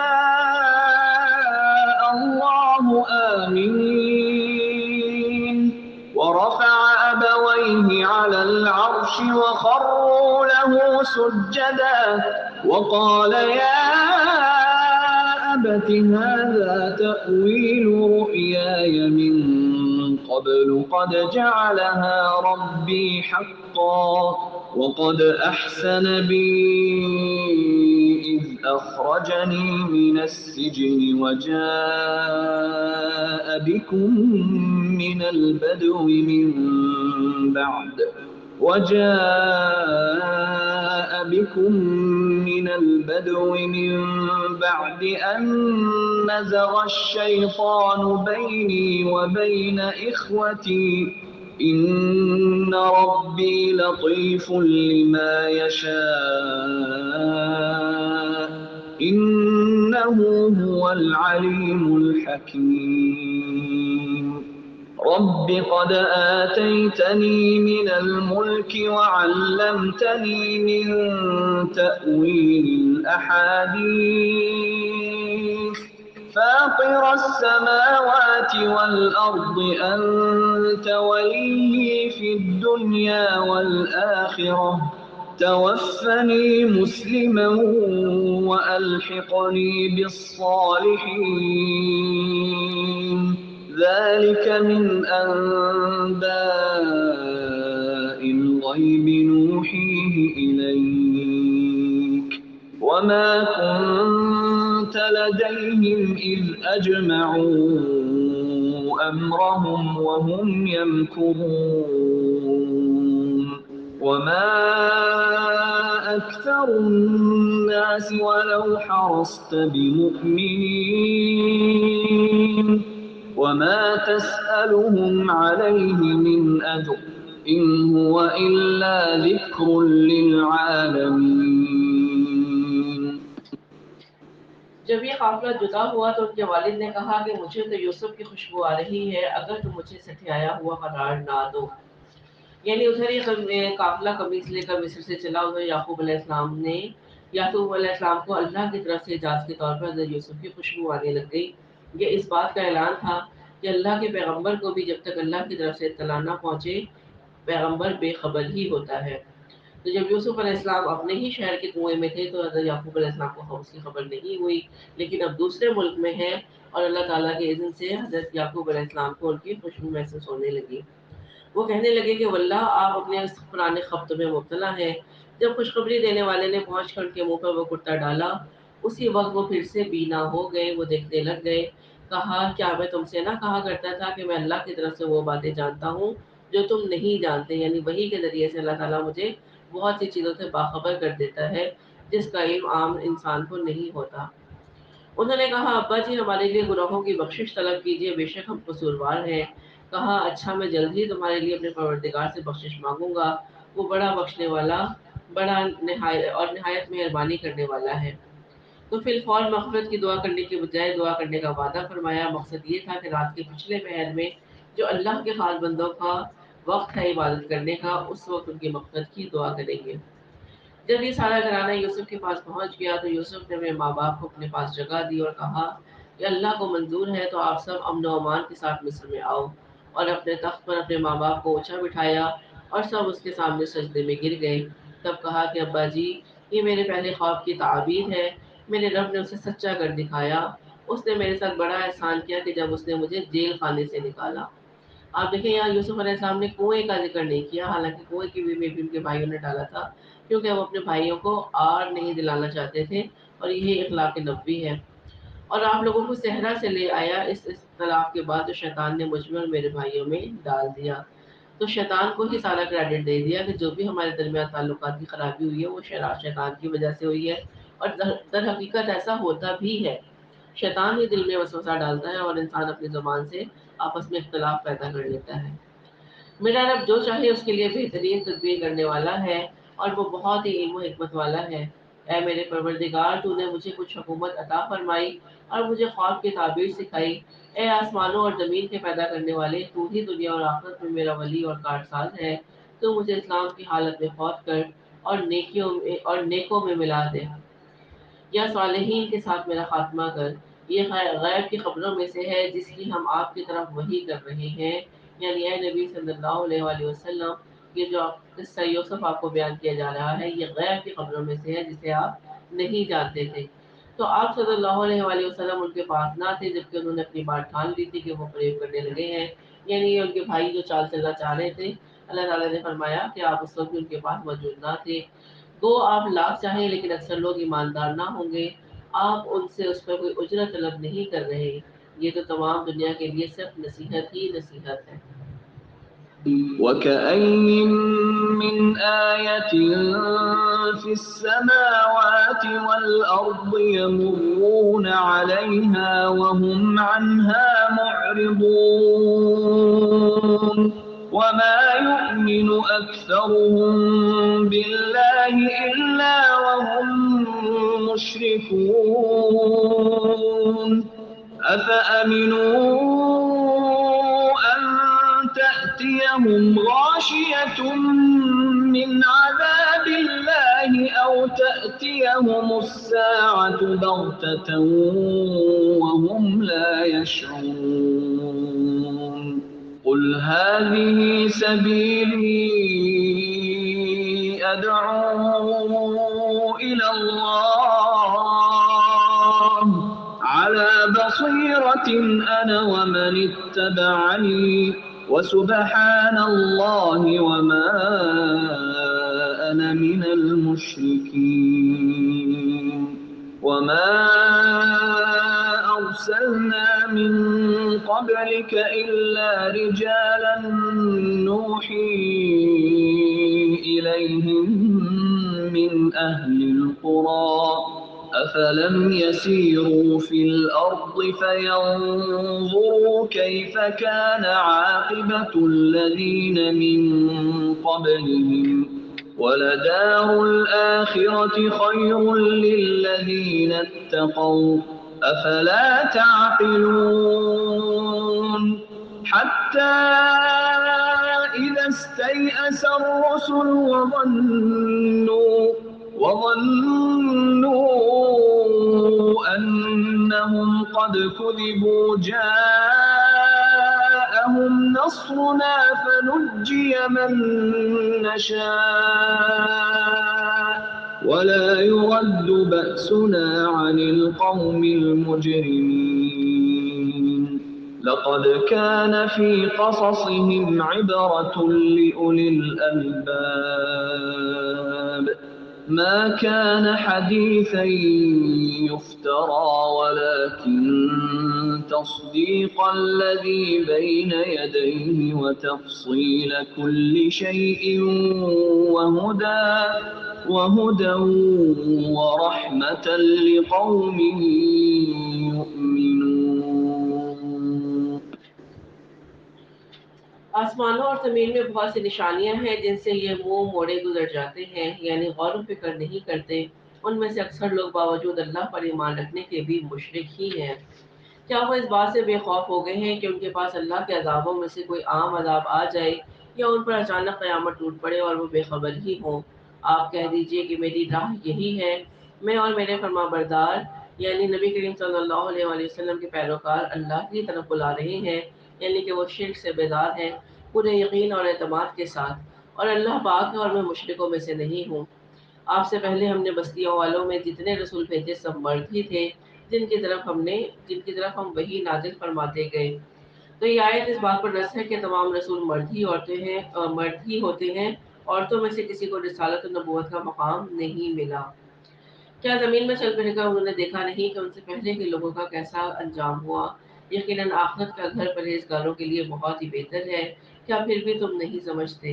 الله آمنين ورفع أبويه على العرش وخروا له سجدا وقال يا أبت هذا تأويل رؤياي من قبل قد جعلها ربي حقا وقد أحسن بي إذ أخرجني من السجن وجاء بكم من البدو من بعد أن نزغ الشيطان بيني وبين إخوتي إن ربي لطيف لما يشاء إنه هو العليم الحكيم رب قد آتيتني من الملك وعلمتني من تأويل الأحاديث فاطر السماوات والأرض أنت ولي في الدنيا والآخرة توفني مسلما وألحقني بالصالحين ذلك من أنباء الغيب نوحيه إليك وما كنت لديهم إذ أجمعوا أمرهم وهم يمكرون وما أكثر الناس ولو حرصت بمؤمنين وما تسألهم عليه من أجر إن هو إلا ذكر للعالمين. جب یہ قافلہ جدا ہوا تو ان کے والد نے کہا کہ مجھے تو یوسف کی خوشبو آ رہی ہے، اگر تم مجھے سٹھیایا ہوا قرار نہ دو. یعنی ادھر یہ قافلہ قمیص لے کر مصر سے چلا. ادھر یعقوب علیہ السلام کو اللہ کی طرف سے اجازت کے طور پر حضرت یوسف کی خوشبو آنے لگ گئی. یہ اس بات کا اعلان تھا کہ اللہ کے پیغمبر کو بھی جب تک اللہ کی طرف سے اطلاع نہ پہنچے پیغمبر بے خبر ہی ہوتا ہے. تو جب یوسف علیہ السلام اپنے ہی شہر کے کنویں میں تھے تو حضرت یعقوب علیہ السلام کو اس کی خبر نہیں ہوئی، لیکن اب دوسرے ملک میں ہے اور اللہ تعالیٰ کے اذن سے حضرت یعقوب علیہ السلام کو ان کی خوشبو محسوس ہونے لگی. وہ کہنے لگے کہ واللہ آپ اپنے اس پرانے خبط میں مبتلا ہیں. جب خوشخبری دینے والے نے پہنچ کر ان کے منہ پر وہ کرتا ڈالا اسی وقت وہ پھر سے بینا ہو گئے. وہ دیکھنے لگ گئے. کہا کیا میں تم سے نہ کہا کرتا تھا کہ میں اللہ کی طرف سے وہ باتیں جانتا ہوں جو تم نہیں جانتے. یعنی وحی کے ذریعے سے اللہ تعالیٰ مجھے بہت سی چیزوں سے باخبر کر دیتا ہے جس کا علم عام انسان کو نہیں ہوتا. انہوں نے کہا ابا جی ہمارے لیے گناہوں کی بخشش طلب کیجیے، بے شک ہم قصوروار ہیں. کہا اچھا میں جلد ہی تمہارے لیے اپنے پروردگار سے بخشش مانگوں گا، وہ بڑا بخشنے والا نہایت مہربانی کرنے والا ہے. تو فی الفور مغفرت کی دعا کرنے کی بجائے دعا کرنے کا وعدہ فرمایا. مقصد یہ تھا کہ رات کے پچھلے پہر میں جو اللہ کے خاص بندوں کا وقت ہے عبادت کرنے کا اس وقت ان کی مغفرت کی دعا کریں گے. جب یہ سارا گھرانہ یوسف کے پاس پہنچ گیا تو یوسف نے اپنے ماں باپ کو اپنے پاس جگہ دی اور کہا کہ اللہ کو منظور ہے تو آپ سب امن و امان کے ساتھ مصر میں آؤ. اور اپنے تخت پر اپنے ماں باپ کو اونچا بٹھایا اور سب اس کے سامنے سجدے میں گر گئے. تب کہا کہ ابا جی یہ میرے پہلے خواب کی تعبیر ہے. میرے رب نے اسے سچا کر دکھایا. اس نے میرے ساتھ بڑا احسان کیا کہ جب اس نے مجھے جیل خانے سے نکالا. آپ دیکھیں یہاں یوسف علیہ السلام نے کنویں کا ذکر نہیں کیا، حالانکہ کنویں کی بھی ان کے بھائیوں نے ڈالا تھا کیونکہ وہ اپنے بھائیوں کو آر نہیں دلانا چاہتے تھے اور یہی اخلاق نبوی ہے. اور آپ لوگوں کو صحرا سے لے آیا اس اختلاف کے بعد جو شیطان نے مجھ میں اور میرے بھائیوں میں ڈال دیا. تو شیطان کو ہی سارا کریڈٹ دے دیا کہ جو بھی ہمارے درمیان تعلقات کی خرابی ہوئی ہے وہ شیطان کی وجہ سے ہوئی ہے. اور در حقیقت ایسا ہوتا بھی ہے. شیطان ہی دل میں وسوسہ ڈالتا ہے اور انسان اپنی زبان سے آپس میں اختلاف پیدا کر لیتا ہے. میرا رب جو چاہے اس کے لیے بہترین تدبیر کرنے والا ہے اور وہ بہت ہی علم و حکمت والا ہے. اے میرے پروردگار تو نے مجھے کچھ حکومت عطا فرمائی اور مجھے خواب کی تعبیر سکھائی. اے آسمانوں اور زمین کے پیدا کرنے والے تو ہی دنیا اور آخرت میں میرا ولی اور کارساز ہے. تو مجھے اسلام کی حالت میں فوت کر اور نیکوں میں ملا دے یا صالحین کے ساتھ میرا خاتمہ کر. یہ غیب کی خبروں میں سے ہے جس کی ہم آپ کی طرف وحی کر رہے ہیں. یعنی اے نبی صلی اللہ علیہ وآلہ وسلم یہ جو قصہ یوسف آپ کو بیان کیا جا رہا ہے یہ غیب کی خبروں میں سے ہے جسے آپ نہیں جانتے تھے. تو آپ صلی اللہ علیہ وآلہ وسلم ان کے پاس نہ تھے جبکہ انہوں نے اپنی بات ٹھان لی تھی کہ وہ فریب کرنے لگے ہیں. یعنی ان کے بھائی جو چال چلنا چاہ رہے تھے اللہ تعالیٰ نے فرمایا کہ آپ اس وقت بھی ان کے پاس موجود نہ تھے. گو آپ لاکھ چاہیں لیکن اکثر لوگ ایماندار نہ ہوں گے. آپ ان سے اس پر کوئی اجرت طلب نہیں کر رہے. یہ تو تمام دنیا کے لیے صرف نصیحت ہی نصیحت ہے. وَكَأَيِّن مِّنْ آيَةٍ فِي السَّمَاوَاتِ وَالْأَرْضِ يَمُرُّونَ عَلَيْهَا وَهُمْ عَنْهَا مُعْرِضُونَ وَمَا يُؤْمِنُ أَكْثَرُهُم بِاللَّهِ إِلَّا وَهُم مُّشْرِكُونَ أَفَأَمِنُوا أَن تَأْتِيَهُمْ غَاشِيَةٌ مِّنْ عَذَابِ اللَّهِ أَوْ تَأْتِيَهُمُ السَّاعَةُ بَغْتَةً وَهُمْ لَا يَشْعُرُونَ قُلْ هَٰذِهِ سَبِيلِي أدعو إلى الله على بصيرة أنا ومن اتبعني وسبحان الله وما أنا من المشركين وما أرسلنا من قبلك إلا رجالا نوحي إليهم من أهل القرى أفلم يسيروا في الأرض فينظروا كيف كان عاقبة الذين من قبلهم ولدار الآخرة خير للذين اتقوا أفلا تعقلون حتى إذا استيأس الرسل وظنوا أنهم قد كذبوا جاءهم نصرنا فنجي من نشاء ولا يرد بأسنا عن القوم المجرمين لقد كان في قصصهم عبرة لأولي الألباب ما كان حديثا يفترى ولكن تصديق الذي بين يديه وتفصيل كل شيء وهدى ورحمة لقوم يؤمنون. آسمانوں اور زمین میں بہت سی نشانیاں ہیں جن سے یہ منہ موڑے گزر جاتے ہیں، یعنی غور و فکر نہیں کرتے۔ ان میں سے اکثر لوگ باوجود اللہ پر ایمان رکھنے کے بھی مشرک ہی ہیں۔ کیا وہ اس بات سے بے خوف ہو گئے ہیں کہ ان کے پاس اللہ کے عذابوں میں سے کوئی عام عذاب آ جائے یا ان پر اچانک قیامت ٹوٹ پڑے اور وہ بے خبر ہی ہوں؟ آپ کہہ دیجئے کہ میری راہ یہی ہے، میں اور میرے فرما بردار یعنی نبی کریم صلی اللہ علیہ وآلہ وسلم کے پیروکار اللہ کی طرف بلا رہے ہیں، یعنی کہ وہ شرک سے بیدار ہیں پورے یقین اور اعتماد کے ساتھ، اور اللہ پاک ہے اور میں مشرکوں میں سے نہیں ہوں۔ آپ سے پہلے ہم نے بستیوں والوں میں جتنے رسول بھیجے سب مرد ہی تھے جن کی طرف ہم وحی نازل فرماتے گئے۔ تو یہ آیت اس بات پر رس ہے کہ تمام رسول مرد ہی ہوتے ہیں، عورتوں میں سے کسی کو رسالت و نبوت کا مقام نہیں ملا۔ کیا زمین میں چل پھر کر انہوں نے دیکھا نہیں کہ ان سے پہلے کے لوگوں کا کیسا انجام ہوا؟ یقیناً آخرت کا گھر پرہیزگاروں کے لیے بہت ہی بہتر ہے، کیا پھر بھی تم نہیں سمجھتے؟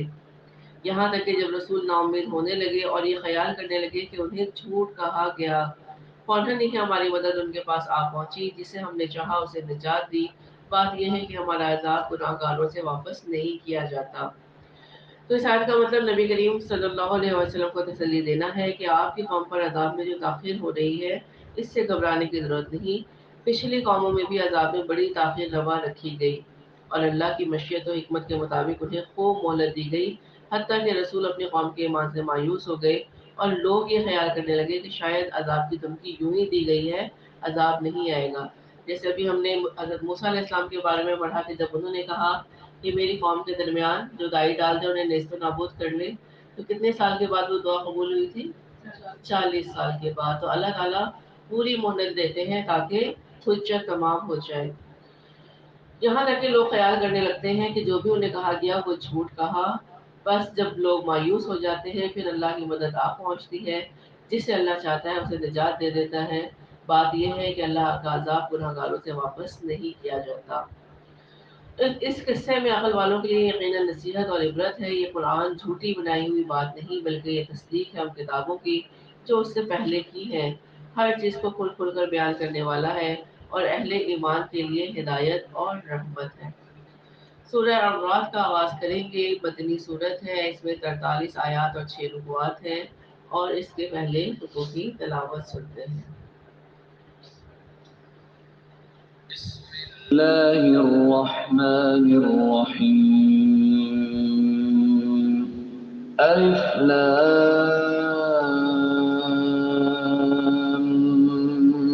یہاں تک کہ جب رسول نا امید ہونے لگے اور یہ خیال کرنے لگے کہ انہیں جھوٹ کہا گیا، فوراً ہی ہماری مدد ان کے پاس آ پہنچی، جسے ہم نے چاہا اسے نجات دی۔ بات یہ ہے کہ ہمارا عذاب گناہگاروں سے واپس نہیں کیا جاتا۔ تو اس آیت کا مطلب نبی کریم صلی اللہ علیہ وسلم کو تسلی دینا ہے کہ آپ کی قوم پر عذاب میں جو تاخیر ہو رہی ہے اس سے گھبرانے کی ضرورت نہیں۔ پچھلی قوموں میں بھی عذاب میں بڑی تاخیر روا رکھی گئی اور اللہ کی مشیت و حکمت کے مطابق انہیں خوب مہلت دی گئی، حتیٰ کہ رسول اپنی قوم کے ایمان سے مایوس ہو گئے اور لوگ یہ خیال کرنے لگے کہ شاید عذاب کی دھمکی یوں ہی دی گئی ہے، عذاب نہیں آئے گا۔ جیسے ابھی ہم نے حضرت موسیٰ علیہ السلام کے بارے میں پڑھا کہ جب انہوں نے کہا کہ میری قوم کے درمیان جو دائی ڈال دے انہیں نیست و نابود کر لے، تو کتنے سال کے بعد وہ دعا قبول ہوئی تھی؟ 40 سال کے بعد۔ تو اللہ تعالیٰ پوری مہلت دیتے ہیں تاکہ حجت تمام ہو جائے۔ یہاں تک کہ لوگ خیال کرنے لگتے ہیں کہ جو بھی انہیں کہا گیا وہ جھوٹ کہا۔ بس جب لوگ مایوس ہو جاتے ہیں پھر اللہ کی مدد آ پہنچتی ہے، جسے اللہ چاہتا ہے اسے نجات دے دیتا ہے۔ بات یہ ہے کہ اللہ کا عذاب گنہگاروں سے واپس نہیں کیا جاتا۔ اس قصے میں عقل والوں کے لیے یقیناً نصیحت اور عبرت ہے۔ یہ قرآن جھوٹی بنائی ہوئی بات نہیں بلکہ یہ تصدیق ہے ان کتابوں کی جو اس سے پہلے کی ہیں، ہر چیز کو کھل کھل کر بیان کرنے والا ہے اور اہل ایمان کے لیے ہدایت اور رحمت ہے۔ سورہ اعراف کا آغاز کریں گے، مدنی صورت ہے، اس میں 43 آیات اور 6 رکوعات ہیں، اور اس کے پہلے رکوع کی تلاوت سنتے ہیں۔ بسم الله الرحمن الرحيم ألف لام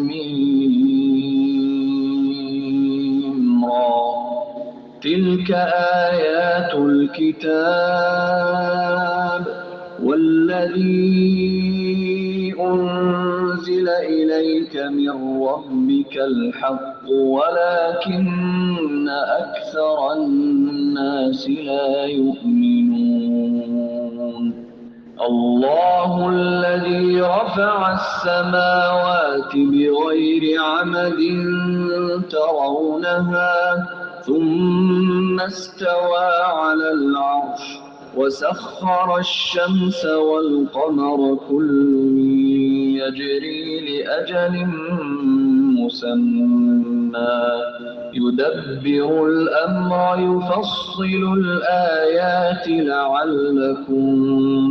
ميم را تلك آيات الكتاب الذي أنزل إليك من ربك الحق ولكن أكثر الناس لا يؤمنون الله الذي رفع السماوات بغير عمد ترونها ثم استوى على العرش وسخر الشمس والقمر كل يجري لأجل مسمى يدبر الأمر يفصل الآيات لعلكم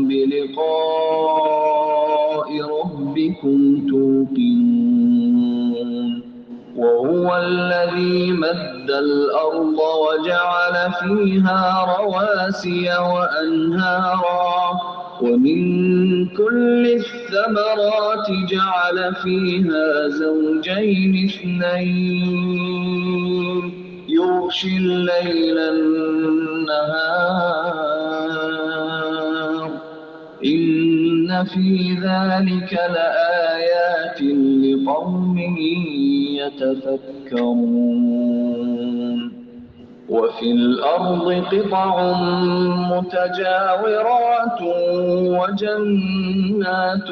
بلقاء ربكم توقنون وهو الذي مد الأرض وجعل فيها رواسي وأنهارا ومن كل الثمرات جعل فيها زوجين اثنين يغشي الليل النهار إن في ذلك لآيات لقوم يتفكرون وفي الأرض قطع متجاورات وجنات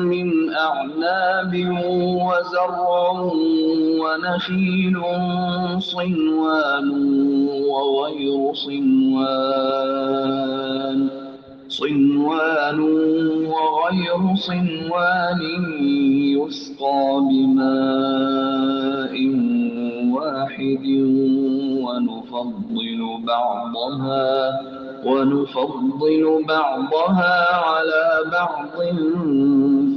من أعناب وزرع ونخيل صنوان وغير صنوان يسقى بماء واحد ونفضل بعضها على بعض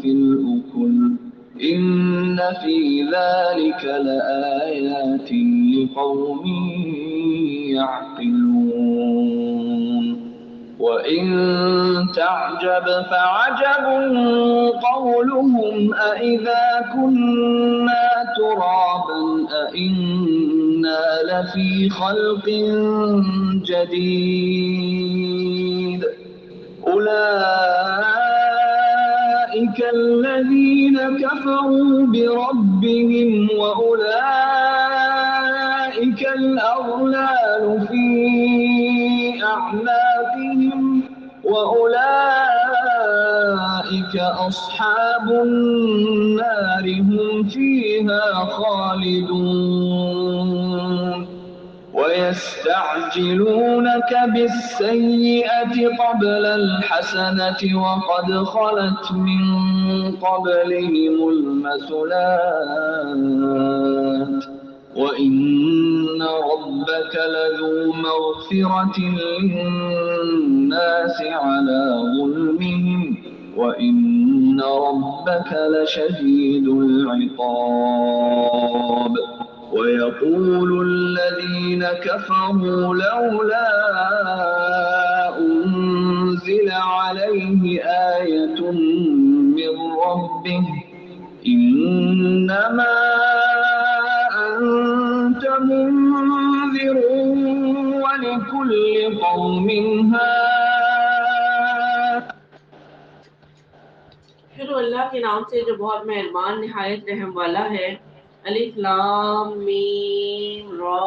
في الأكل إن في ذلك لآيات لقوم يعقلون وإن تعجب فعجب قولهم أإذا كنا ترابا أإنا لفي خلق جديد أولئك الذين كفروا بربهم وأولئك الأغلال في أعناقهم وأولئك أصحاب النار هم فيها خالدون ويستعجلونك بالسيئة قبل الحسنة وقد خلت من قبلهم المثلات وإن ربك لذو مغفرة للناس على ظلمهم وإن ربك لشديد العقاب ويقول الذين كفروا لولا أنزل عليه آية من ربه إنما أنت منذر ولكل قوم هاد شروع اللہ کے نام سے جو بہت مہربان نہایت رحم والا ہے الف لام میم را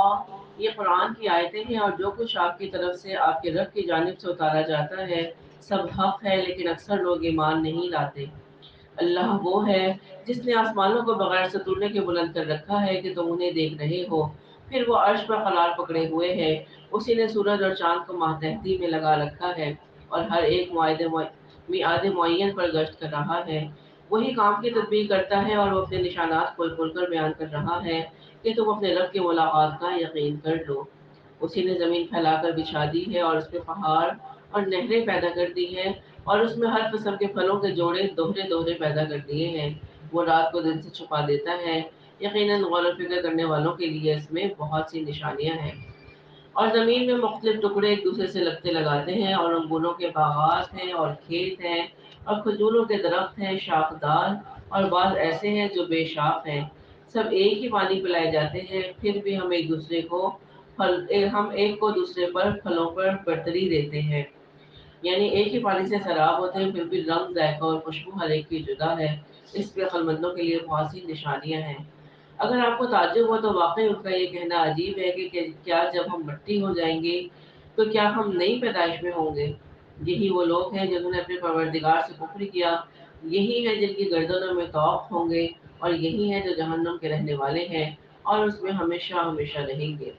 یہ قرآن کی آیتیں ہیں اور جو کچھ آپ کی طرف سے آپ کے رب کی جانب سے اتارا جاتا ہے سب حق ہے لیکن اکثر لوگ ایمان نہیں لاتے اللہ وہ ہے جس نے آسمانوں کو بغیر ستونے کے بلند کر رکھا ہے کہ تم انہیں دیکھ رہے ہو پھر وہ عرش پر قرار پکڑے ہوئے ہے اسی نے سورج اور چاند کو ماتحتی میں لگا رکھا ہے اور ہر ایک میعاد معین پر گشت کر رہا ہے وہی کام کی تدبیر کرتا ہے اور وہ اپنے نشانات کھول کھول کر بیان کر رہا ہے کہ تم اپنے رب کی ملاقات کا یقین کر لو اسی نے زمین پھیلا کر بچھا دی ہے اور اس پہ پہاڑ اور نہریں پیدا کر دی ہیں اور اس میں ہر قسم کے پھلوں کے جوڑے دوہرے پیدا کر دیے ہیں وہ رات کو دن سے چھپا دیتا ہے یقیناً غور و فکر کرنے والوں کے لیے اس میں بہت سی نشانیاں ہیں اور زمین میں مختلف ٹکڑے ایک دوسرے سے لگتے لگاتے ہیں اور انگوروں کے باغات ہیں اور کھیت ہیں اور کھجوروں کے درخت ہیں شاخدار اور بعض ایسے ہیں جو بے شاخ ہیں سب ایک ہی پانی پلائے جاتے ہیں پھر بھی ہم ایک کو دوسرے پر پھلوں پر برتری دیتے ہیں یعنی ایک ہی پانی سے سیراب ہوتے ہیں، پھر بھی رنگ، ذائقہ اور خوشبو ہر ایک کی جدا ہے۔ اس پہ عقل مندوں کے لیے بہت سی نشانیاں ہیں۔ اگر آپ کو تعجب ہو تو واقعی ان کا یہ کہنا عجیب ہے کہ کیا جب ہم مٹی ہو جائیں گے تو کیا ہم نئی پیدائش میں ہوں گے؟ یہی وہ لوگ ہیں جنہوں نے اپنے پروردگار سے کفر کیا، یہی ہے جن کی گردنوں میں طوق ہوں گے، اور یہی ہے جو جہنم کے رہنے والے ہیں اور اس میں ہمیشہ ہمیشہ رہیں گے۔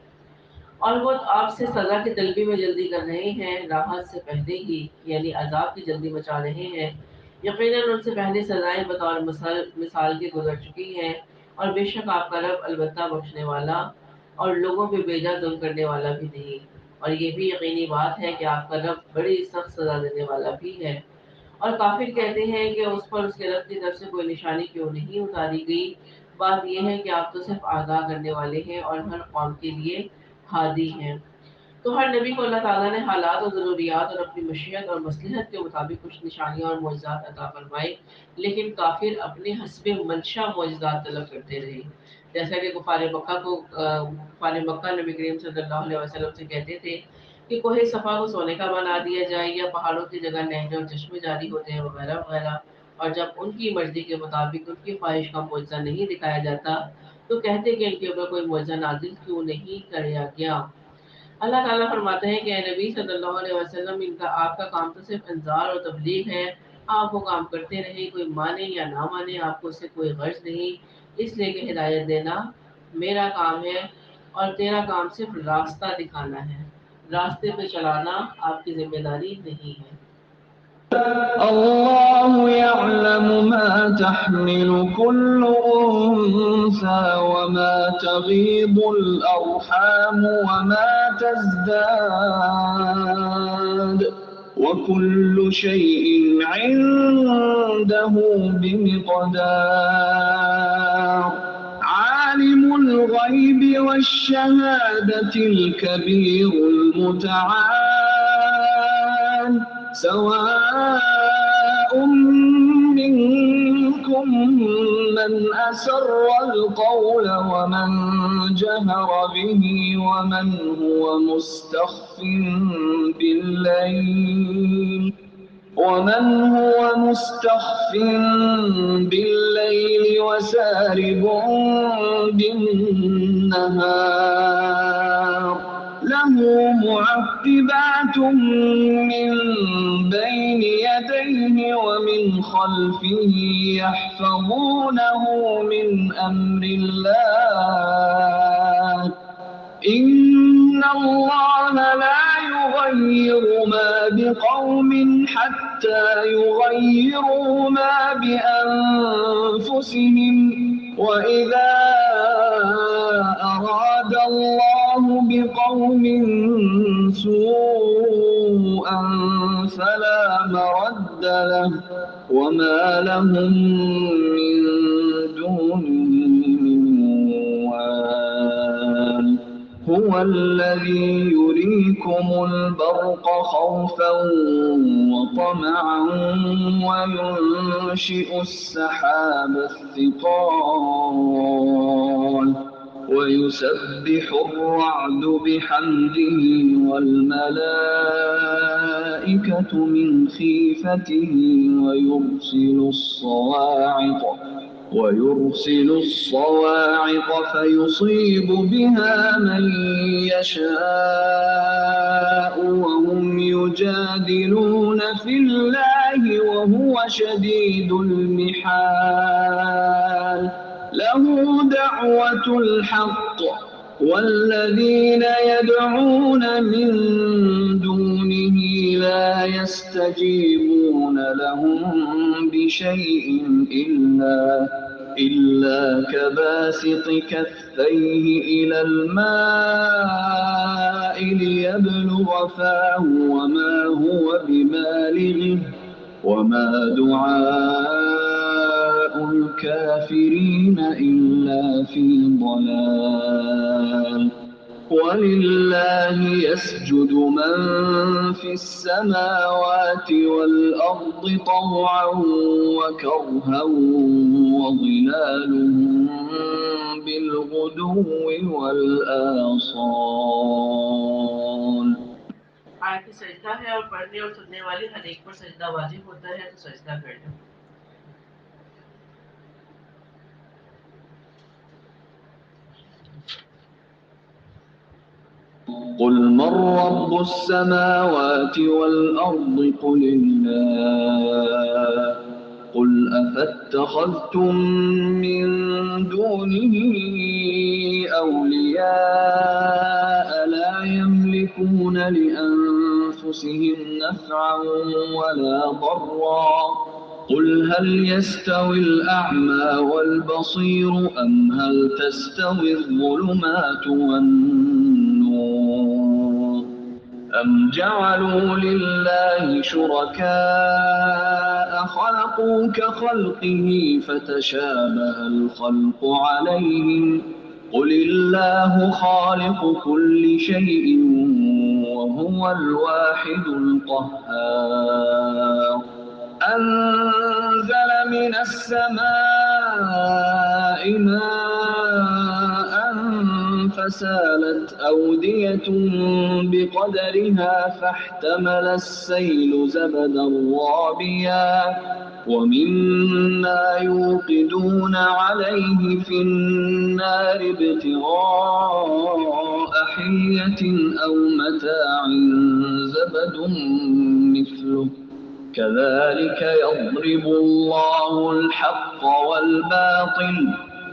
اور وہ آپ سے سزا کی طلبی میں جلدی کر رہے ہیں، راحت سے پہلے ہی، یعنی عذاب کی جلدی مچا رہے ہیں۔ یقیناً ان سے پہلے سزائیں بطور مثال کے گزر چکی ہیں، اور بے شک آپ کا رب البتہ بخشنے والا اور لوگوں پہ بیجا ظلم کرنے والا بھی نہیں۔ اور یہ بھی یقینی بات ہے کہ آپ کا رب بڑی سخت سزا دینے والا بھی ہے۔ اور کافر کہتے ہیں کہ اس پر اس کے رب کی طرف سے کوئی نشانی کیوں نہیں اتاری گئی؟ بات یہ ہے کہ آپ تو صرف آگاہ کرنے والے ہیں اور ہر قوم کے لیے ہادی ہیں۔ تو ہر نبی کو اللہ تعالیٰ نے حالات اور ضروریات اور اپنی مشیت اور مصلحت کے مطابق کچھ نشانیاں اور معجزات عطا فرمائے، لیکن کافر اپنے حسب منشا معجزات طلب کرتے رہے۔ جیسا کہ کفار مکہ نبی کریم صلی اللہ علیہ وسلم سے کہتے تھے کہ کوہ صفا کو سونے کا بنا دیا جائے، یا پہاڑوں کی جگہ نہریں اور چشمے جاری ہوتے ہیں، وغیرہ وغیرہ۔ اور جب ان کی مرضی کے مطابق ان کی خواہش کا معجزہ نہیں دکھایا جاتا تو کہتے کہ ان کے اوپر کوئی معجزہ نازل کیوں نہیں کیا گیا۔ اللہ تعالیٰ فرماتے ہیں کہ اے نبی صلی اللہ علیہ وسلم، آپ کا کام تو صرف انذار اور تبلیغ ہے۔ آپ وہ کام کرتے رہیں، کوئی مانے یا نہ مانے، آپ کو اس سے کوئی غرض نہیں، اس لیے کہ ہدایت دینا میرا کام ہے اور تیرا کام صرف راستہ دکھانا ہے، راستے پہ چلانا آپ کی ذمہ داری نہیں ہے۔ الله يعلم ما تحمل كل أنثى وما تغيض الأرحام وما تزداد وكل شيء عنده بمقدار. عالم الغيب والشهادة الكبير المتعال. سواء منكم من أسر القول ومن جهر به ومن هو مستخف بالليل وسارب بالنهار. له معقبات من بين يديه ومن خلفه يحفظونه من أمر الله. إن الله لا يغير ما بقوم حتى يغيروا ما بأنفسهم. وإذا أراد الله بقوم سوءا فلا مرد له وما لهم من دونه من وال. هو الذي يريكم البرق خوفا وطمعا وينشئ السحاب الثقال ويسبح الرعد بحمده والملائكة من خيفته ويرسل الصواعق فيصيب بها من يشاء وهم يجادلون في الله وهو شديد المحال. له دعوة الحق والذين يدعون من دونه لا يستجيبون لهم بشيء إلا كباسط كفيه إلى الماء ليبلغ فاه وما هو ببالغه وما دعاء الكافرين إلا في ضلال. ولله يسجد من في السماوات والأرض طوعا وكرها وظلالهم بالغدو والآصال. آیت سجدہ ہے اور پڑھنے اور سننے والے ہر ایک پر سجدہ واجب ہوتا ہے، تو سجدہ کر لیں۔ قل من رب السماوات والأرض قل الله قل أفاتخذتم من دونه أولياء لا يملكون لأنفسهم نفعا ولا ضرا قل هل يستوي الأعمى والبصير أم هل تستوي الظلمات والنور أم جعلوا لله شركاء خلقوا كخلقه فتشابه الخلق عليهم قل الله خالق كل شيء وهو الواحد القهار أنزل من السماء ماء فسالت أودية بقدرها فاحتمل السيل زبدا رابيا ومما يوقدون عليه في النار ابتغاء حية أو متاع زبد مثله كذلك يضرب الله الحق والباطل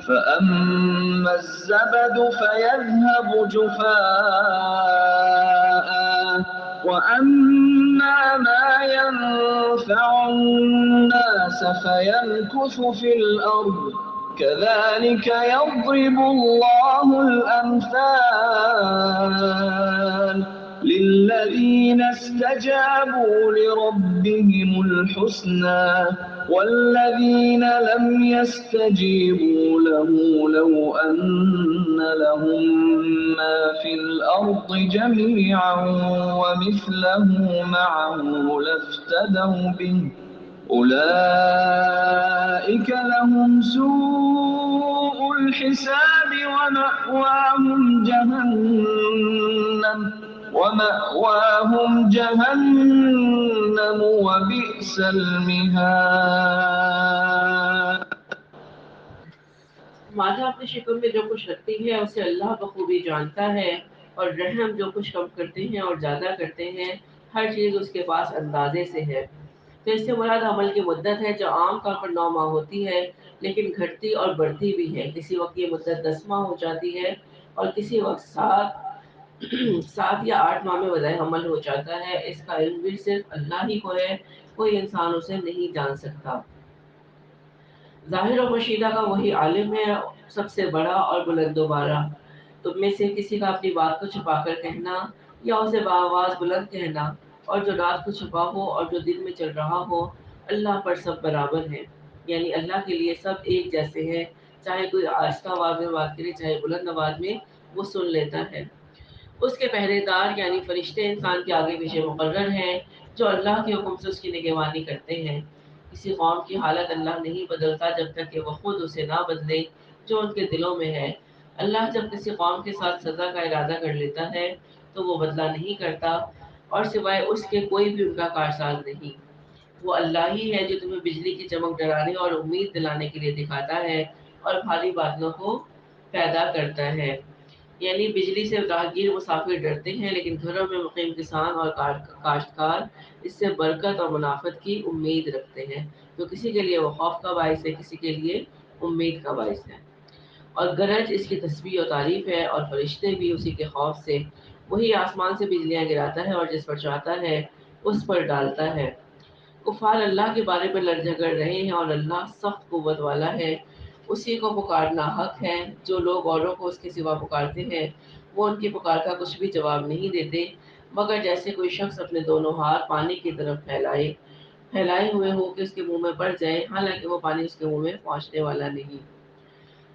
فأما الزبد فيذهب جفاء وأما ما ينفع الناس فيمكث في الأرض كذلك يضرب الله الأمثال للذين استجابوا لربهم الحسنى والذين لم يستجيبوا له لو أن لهم ما في الأرض جميعا ومثله معه لافتدوا به أولئك لهم سوء الحساب ومأواهم جهنم وبئس المهاد۔ مادہ اپنے شکم میں جو کچھ رکھتی ہے اسے اللہ بخوبی جانتا ہے، اور رحم جو کچھ کم کرتے ہیں اور زیادہ کرتے ہیں، ہر چیز اس کے پاس اندازے سے ہے۔ تو اس سے مراد عمل کی مدت ہے جو عام طور پر 9 ماہ ہوتی ہے، لیکن گھٹتی اور بڑھتی بھی ہے۔ کسی وقت یہ مدت 10 ماہ ہو جاتی ہے اور کسی وقت 7 یا 8 ماہ میں وضع حمل ہو جاتا ہے۔ اس کا علم بھی صرف اللہ ہی کو ہے، کوئی انسان اسے نہیں جان سکتا۔ ظاہر و پوشیدہ کا وہی عالم ہے، سب سے بڑا اور بلند و بالا۔ تم میں سے کسی کا اپنی بات کو چھپا کر کہنا یا اسے بآواز بلند کہنا، اور جو رات کو چھپا ہو اور جو دن میں چل رہا ہو، اللہ پر سب برابر ہیں۔ یعنی اللہ کے لیے سب ایک جیسے ہیں، چاہے کوئی آہستہ آواز میں بات کرے چاہے بلند آواز میں، وہ سن لیتا ہے۔ اس کے پہرے دار یعنی فرشتے انسان کے آگے پیچھے مقرر ہیں، جو اللہ کے حکم سے اس کی نگہبانی کرتے ہیں۔ کسی قوم کی حالت اللہ نہیں بدلتا جب تک کہ وہ خود اسے نہ بدلے جو ان کے دلوں میں ہے۔ اللہ جب کسی قوم کے ساتھ سزا کا ارادہ کر لیتا ہے تو وہ بدلہ نہیں کرتا، اور سوائے اس کے کوئی بھی ان کا کارساز نہیں۔ وہ اللہ ہی ہے جو تمہیں بجلی کی چمک ڈرانے اور امید دلانے کے لیے دکھاتا ہے اور بھاری بادلوں کو پیدا کرتا ہے۔ یعنی بجلی سے راہگیر مسافر ڈرتے ہیں، لیکن گھروں میں مقیم کسان اور کاشتکار اس سے برکت اور منافعت کی امید رکھتے ہیں۔ تو کسی کے لیے وہ خوف کا باعث ہے، کسی کے لیے امید کا باعث ہے۔ اور گرج اس کی تسبیح و تعریف ہے، اور فرشتے بھی اسی کے خوف سے۔ وہی آسمان سے بجلیاں گراتا ہے اور جس پر چاہتا ہے اس پر ڈالتا ہے۔ کفار اللہ کے بارے میں لڑ جھگڑ رہے ہیں، اور اللہ سخت قوت والا ہے، اسی کو پکارنا حق ہے۔ جو لوگ اوروں کو اس کے سوا پکارتے ہیں وہ ان کی پکار کا کچھ بھی جواب نہیں دیتے، مگر جیسے کوئی شخص اپنے دونوں ہاتھ پانی کی طرف پھیلائے ہوئے ہو کہ اس کے منہ میں پڑ جائے، حالانکہ وہ پانی اس کے منہ میں پہنچنے والا نہیں۔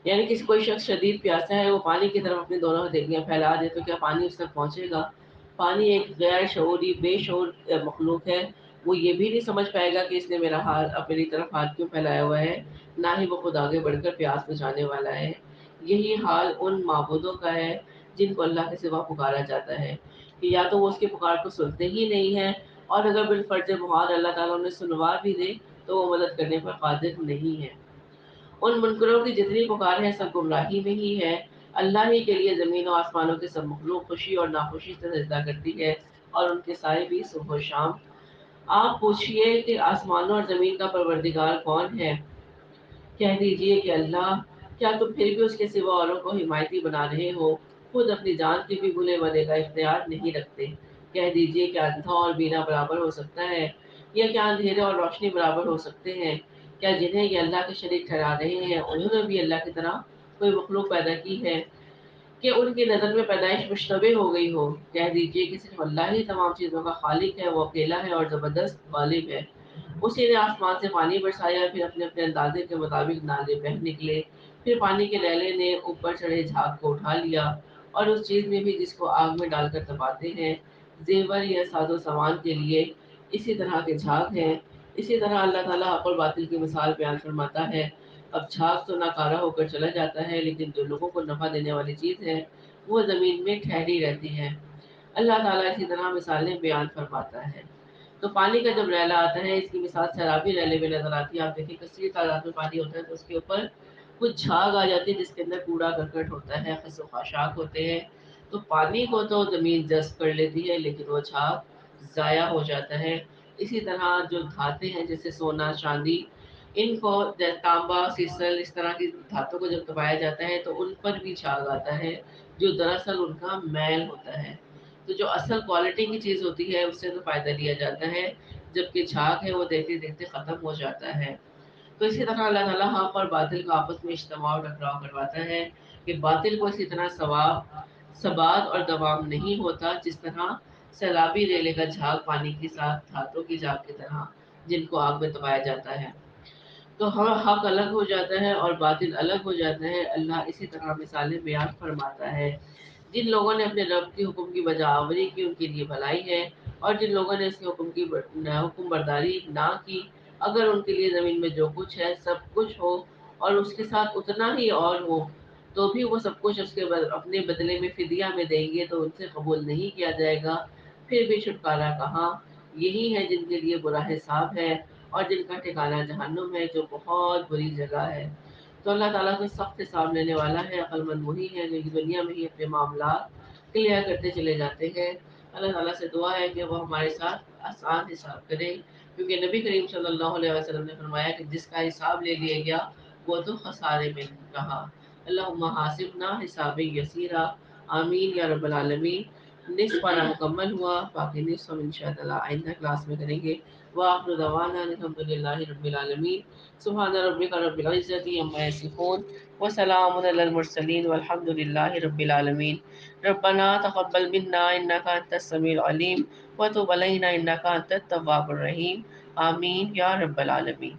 یعنی کسی کوئی شخص شدید پیاسا ہے، وہ پانی کی طرف اپنی دونوں ہتھیلیاں پھیلا دے تو کیا پانی اس تک پہنچے گا؟ پانی ایک غیر شعوری بے شعور مخلوق ہے، وہ یہ بھی نہیں سمجھ پائے گا کہ اس نے میری طرف ہاتھ کیوں پھیلایا ہوا ہے، نہ ہی وہ خود آگے بڑھ کر پیاس بجھانے والا ہے۔ یہی حال ان معبودوں کا ہے جن کو اللہ کے سوا پکارا جاتا ہے، کہ یا تو وہ اس کی پکار کو سنتے ہی نہیں ہیں، اور اگر بالفرض محال اللہ تعالیٰ انہیں سنوا بھی دے تو وہ مدد کرنے پر قادر نہیں ہے۔ ان منکروں کی جتنی پکار ہے سب گمراہی میں ہی ہے۔ اللہ ہی کے لیے زمین و آسمانوں کے سب مخلوق خوشی اور ناخوشی سے سجدہ کرتی ہے، اور ان کے سائے بھی صبح و شام۔ آپ پوچھئے کہ آسمانوں اور زمین کا پروردگار کون ہے؟ کہہ دیجئے کہ اللہ۔ کیا تم پھر بھی اس کے سوا اوروں کو حمایتی بنا رہے ہو؟ خود اپنی جان کے بھی بھولے مرے کا اختیار نہیں رکھتے۔ کہہ دیجئے کہ اندھا اور بینا برابر ہو سکتا ہے، یا کیا اندھیرے اور روشنی برابر ہو سکتے ہیں؟ کیا جنہیں یہ اللہ کے شریک ٹھہرا رہے ہیں انہوں نے بھی اللہ کی طرح کوئی مخلوق پیدا کی ہے کہ ان کی نظر میں پیدائش مشتبہ ہو گئی ہو؟ کہہ دیجئے کہ صرف اللہ ہی تمام چیزوں کا خالق ہے، وہ اکیلا ہے اور زبردست غالب ہے۔ اسی نے آسمان سے پانی برسایا، پھر اپنے اپنے اندازے کے مطابق نالے بہہ نکلے، پھر پانی کے لیلے نے اوپر چڑھے جھاگ کو اٹھا لیا، اور اس چیز میں بھی جس کو آگ میں ڈال کر تپاتے ہیں زیور یا ساز و سامان کے لیے اسی طرح کے جھاگ ہیں۔ اسی طرح اللہ تعالیٰ حق اور باطل کی مثال بیان فرماتا ہے۔ اب جھاگ تو ناکارہ ہو کر چلا جاتا ہے، لیکن جو لوگوں کو نفع دینے والی چیز ہے وہ زمین میں ٹھہری رہتی ہے۔ اللہ تعالیٰ اسی طرح مثالیں بیان فرماتا ہے۔ تو پانی کا جب ریلا آتا ہے، اس کی مثال سیلابی ریلے میں نظر آتی ہے۔ آپ دیکھیں کثیر تعداد میں پانی ہوتا ہے تو اس کے اوپر کچھ جھاگ آ جاتی ہے جس کے اندر کوڑا کرکٹ ہوتا ہے، خس و خاشاک ہوتے ہیں۔ تو پانی کو تو زمین جذب کر لیتی ہے، لیکن وہ جھاگ ضائع ہو جاتا ہے۔ اسی طرح جو دھاتیں ہیں جیسے سونا، چاندی، ان کو تانبا، سیسل، اس طرح کی دھاتوں کو جب دبایا جاتا ہے تو ان پر بھی جھاگ آتا ہے، جو دراصل ان کا میل ہوتا ہے۔ تو جو اصل کوالٹی کی چیز ہوتی ہے اس سے تو فائدہ لیا جاتا ہے، جبکہ جھاگ ہے وہ دیکھتے دیکھتے ختم ہو جاتا ہے۔ تو اسی طرح اللہ تعالیٰ حق اور باطل کا آپس میں اجتماع اور ٹکراؤ کرواتا ہے کہ باطل کو اسی طرح ثبات اور دوام نہیں ہوتا جس طرح سیلابی ریلے کا جھاگ پانی کے ساتھ دھاتوں کی جھاگ کی طرح جن کو آگ میں دبایا جاتا ہے۔ تو حق الگ ہو جاتا ہے اور باطل الگ ہو جاتا ہے۔ اللہ اسی طرح مثالیں بیان فرماتا ہے۔ جن لوگوں نے اپنے رب کے حکم کی بجاوری کی ان کے لیے بھلائی ہے، اور جن لوگوں نے اس کے حکم برداری نہ کی، اگر ان کے لیے زمین میں جو کچھ ہے سب کچھ ہو اور اس کے ساتھ اتنا ہی اور ہو تو بھی وہ سب کچھ اس کے اپنے بدلے میں فدیہ میں دیں گے تو ان سے قبول نہیں کیا جائے گا، پھر بھی چھٹکارا کہاں۔ یہی ہے جن کے لیے برا حساب ہے اور جن کا ٹھکانہ جہنم ہے جو بہت بری جگہ ہے۔ تو اللہ تعالیٰ کو سخت حساب لینے والا ہے۔ عقل مند وہی ہے جو دنیا میں ہی اپنے معاملات کلیئر کرتے چلے جاتے ہیں۔ اللہ تعالیٰ سے دعا ہے کہ وہ ہمارے ساتھ آسان حساب کرے، کیونکہ نبی کریم صلی اللہ علیہ وسلم نے فرمایا کہ جس کا حساب لے لیا گیا وہ تو خسارے میں رہا۔ اللہم حاسبنا حساب یسیرا، آمین یا رب العالمین۔ نصف پارا مکمل ہوا، باقی نصف ہم انشاءاللہ آئندہ کلاس میں کریں گے۔ وآخر دعوانا الحمدللہ رب العالمین۔ سبحان ربک رب العزت عما یصفون وسلام علی المرسلین والحمد للہ رب العالمین۔ ربنا تقبل منا انک انت السمیع العلیم وتب علینا انک انت التواب الرحیم، آمین یا رب العالمین۔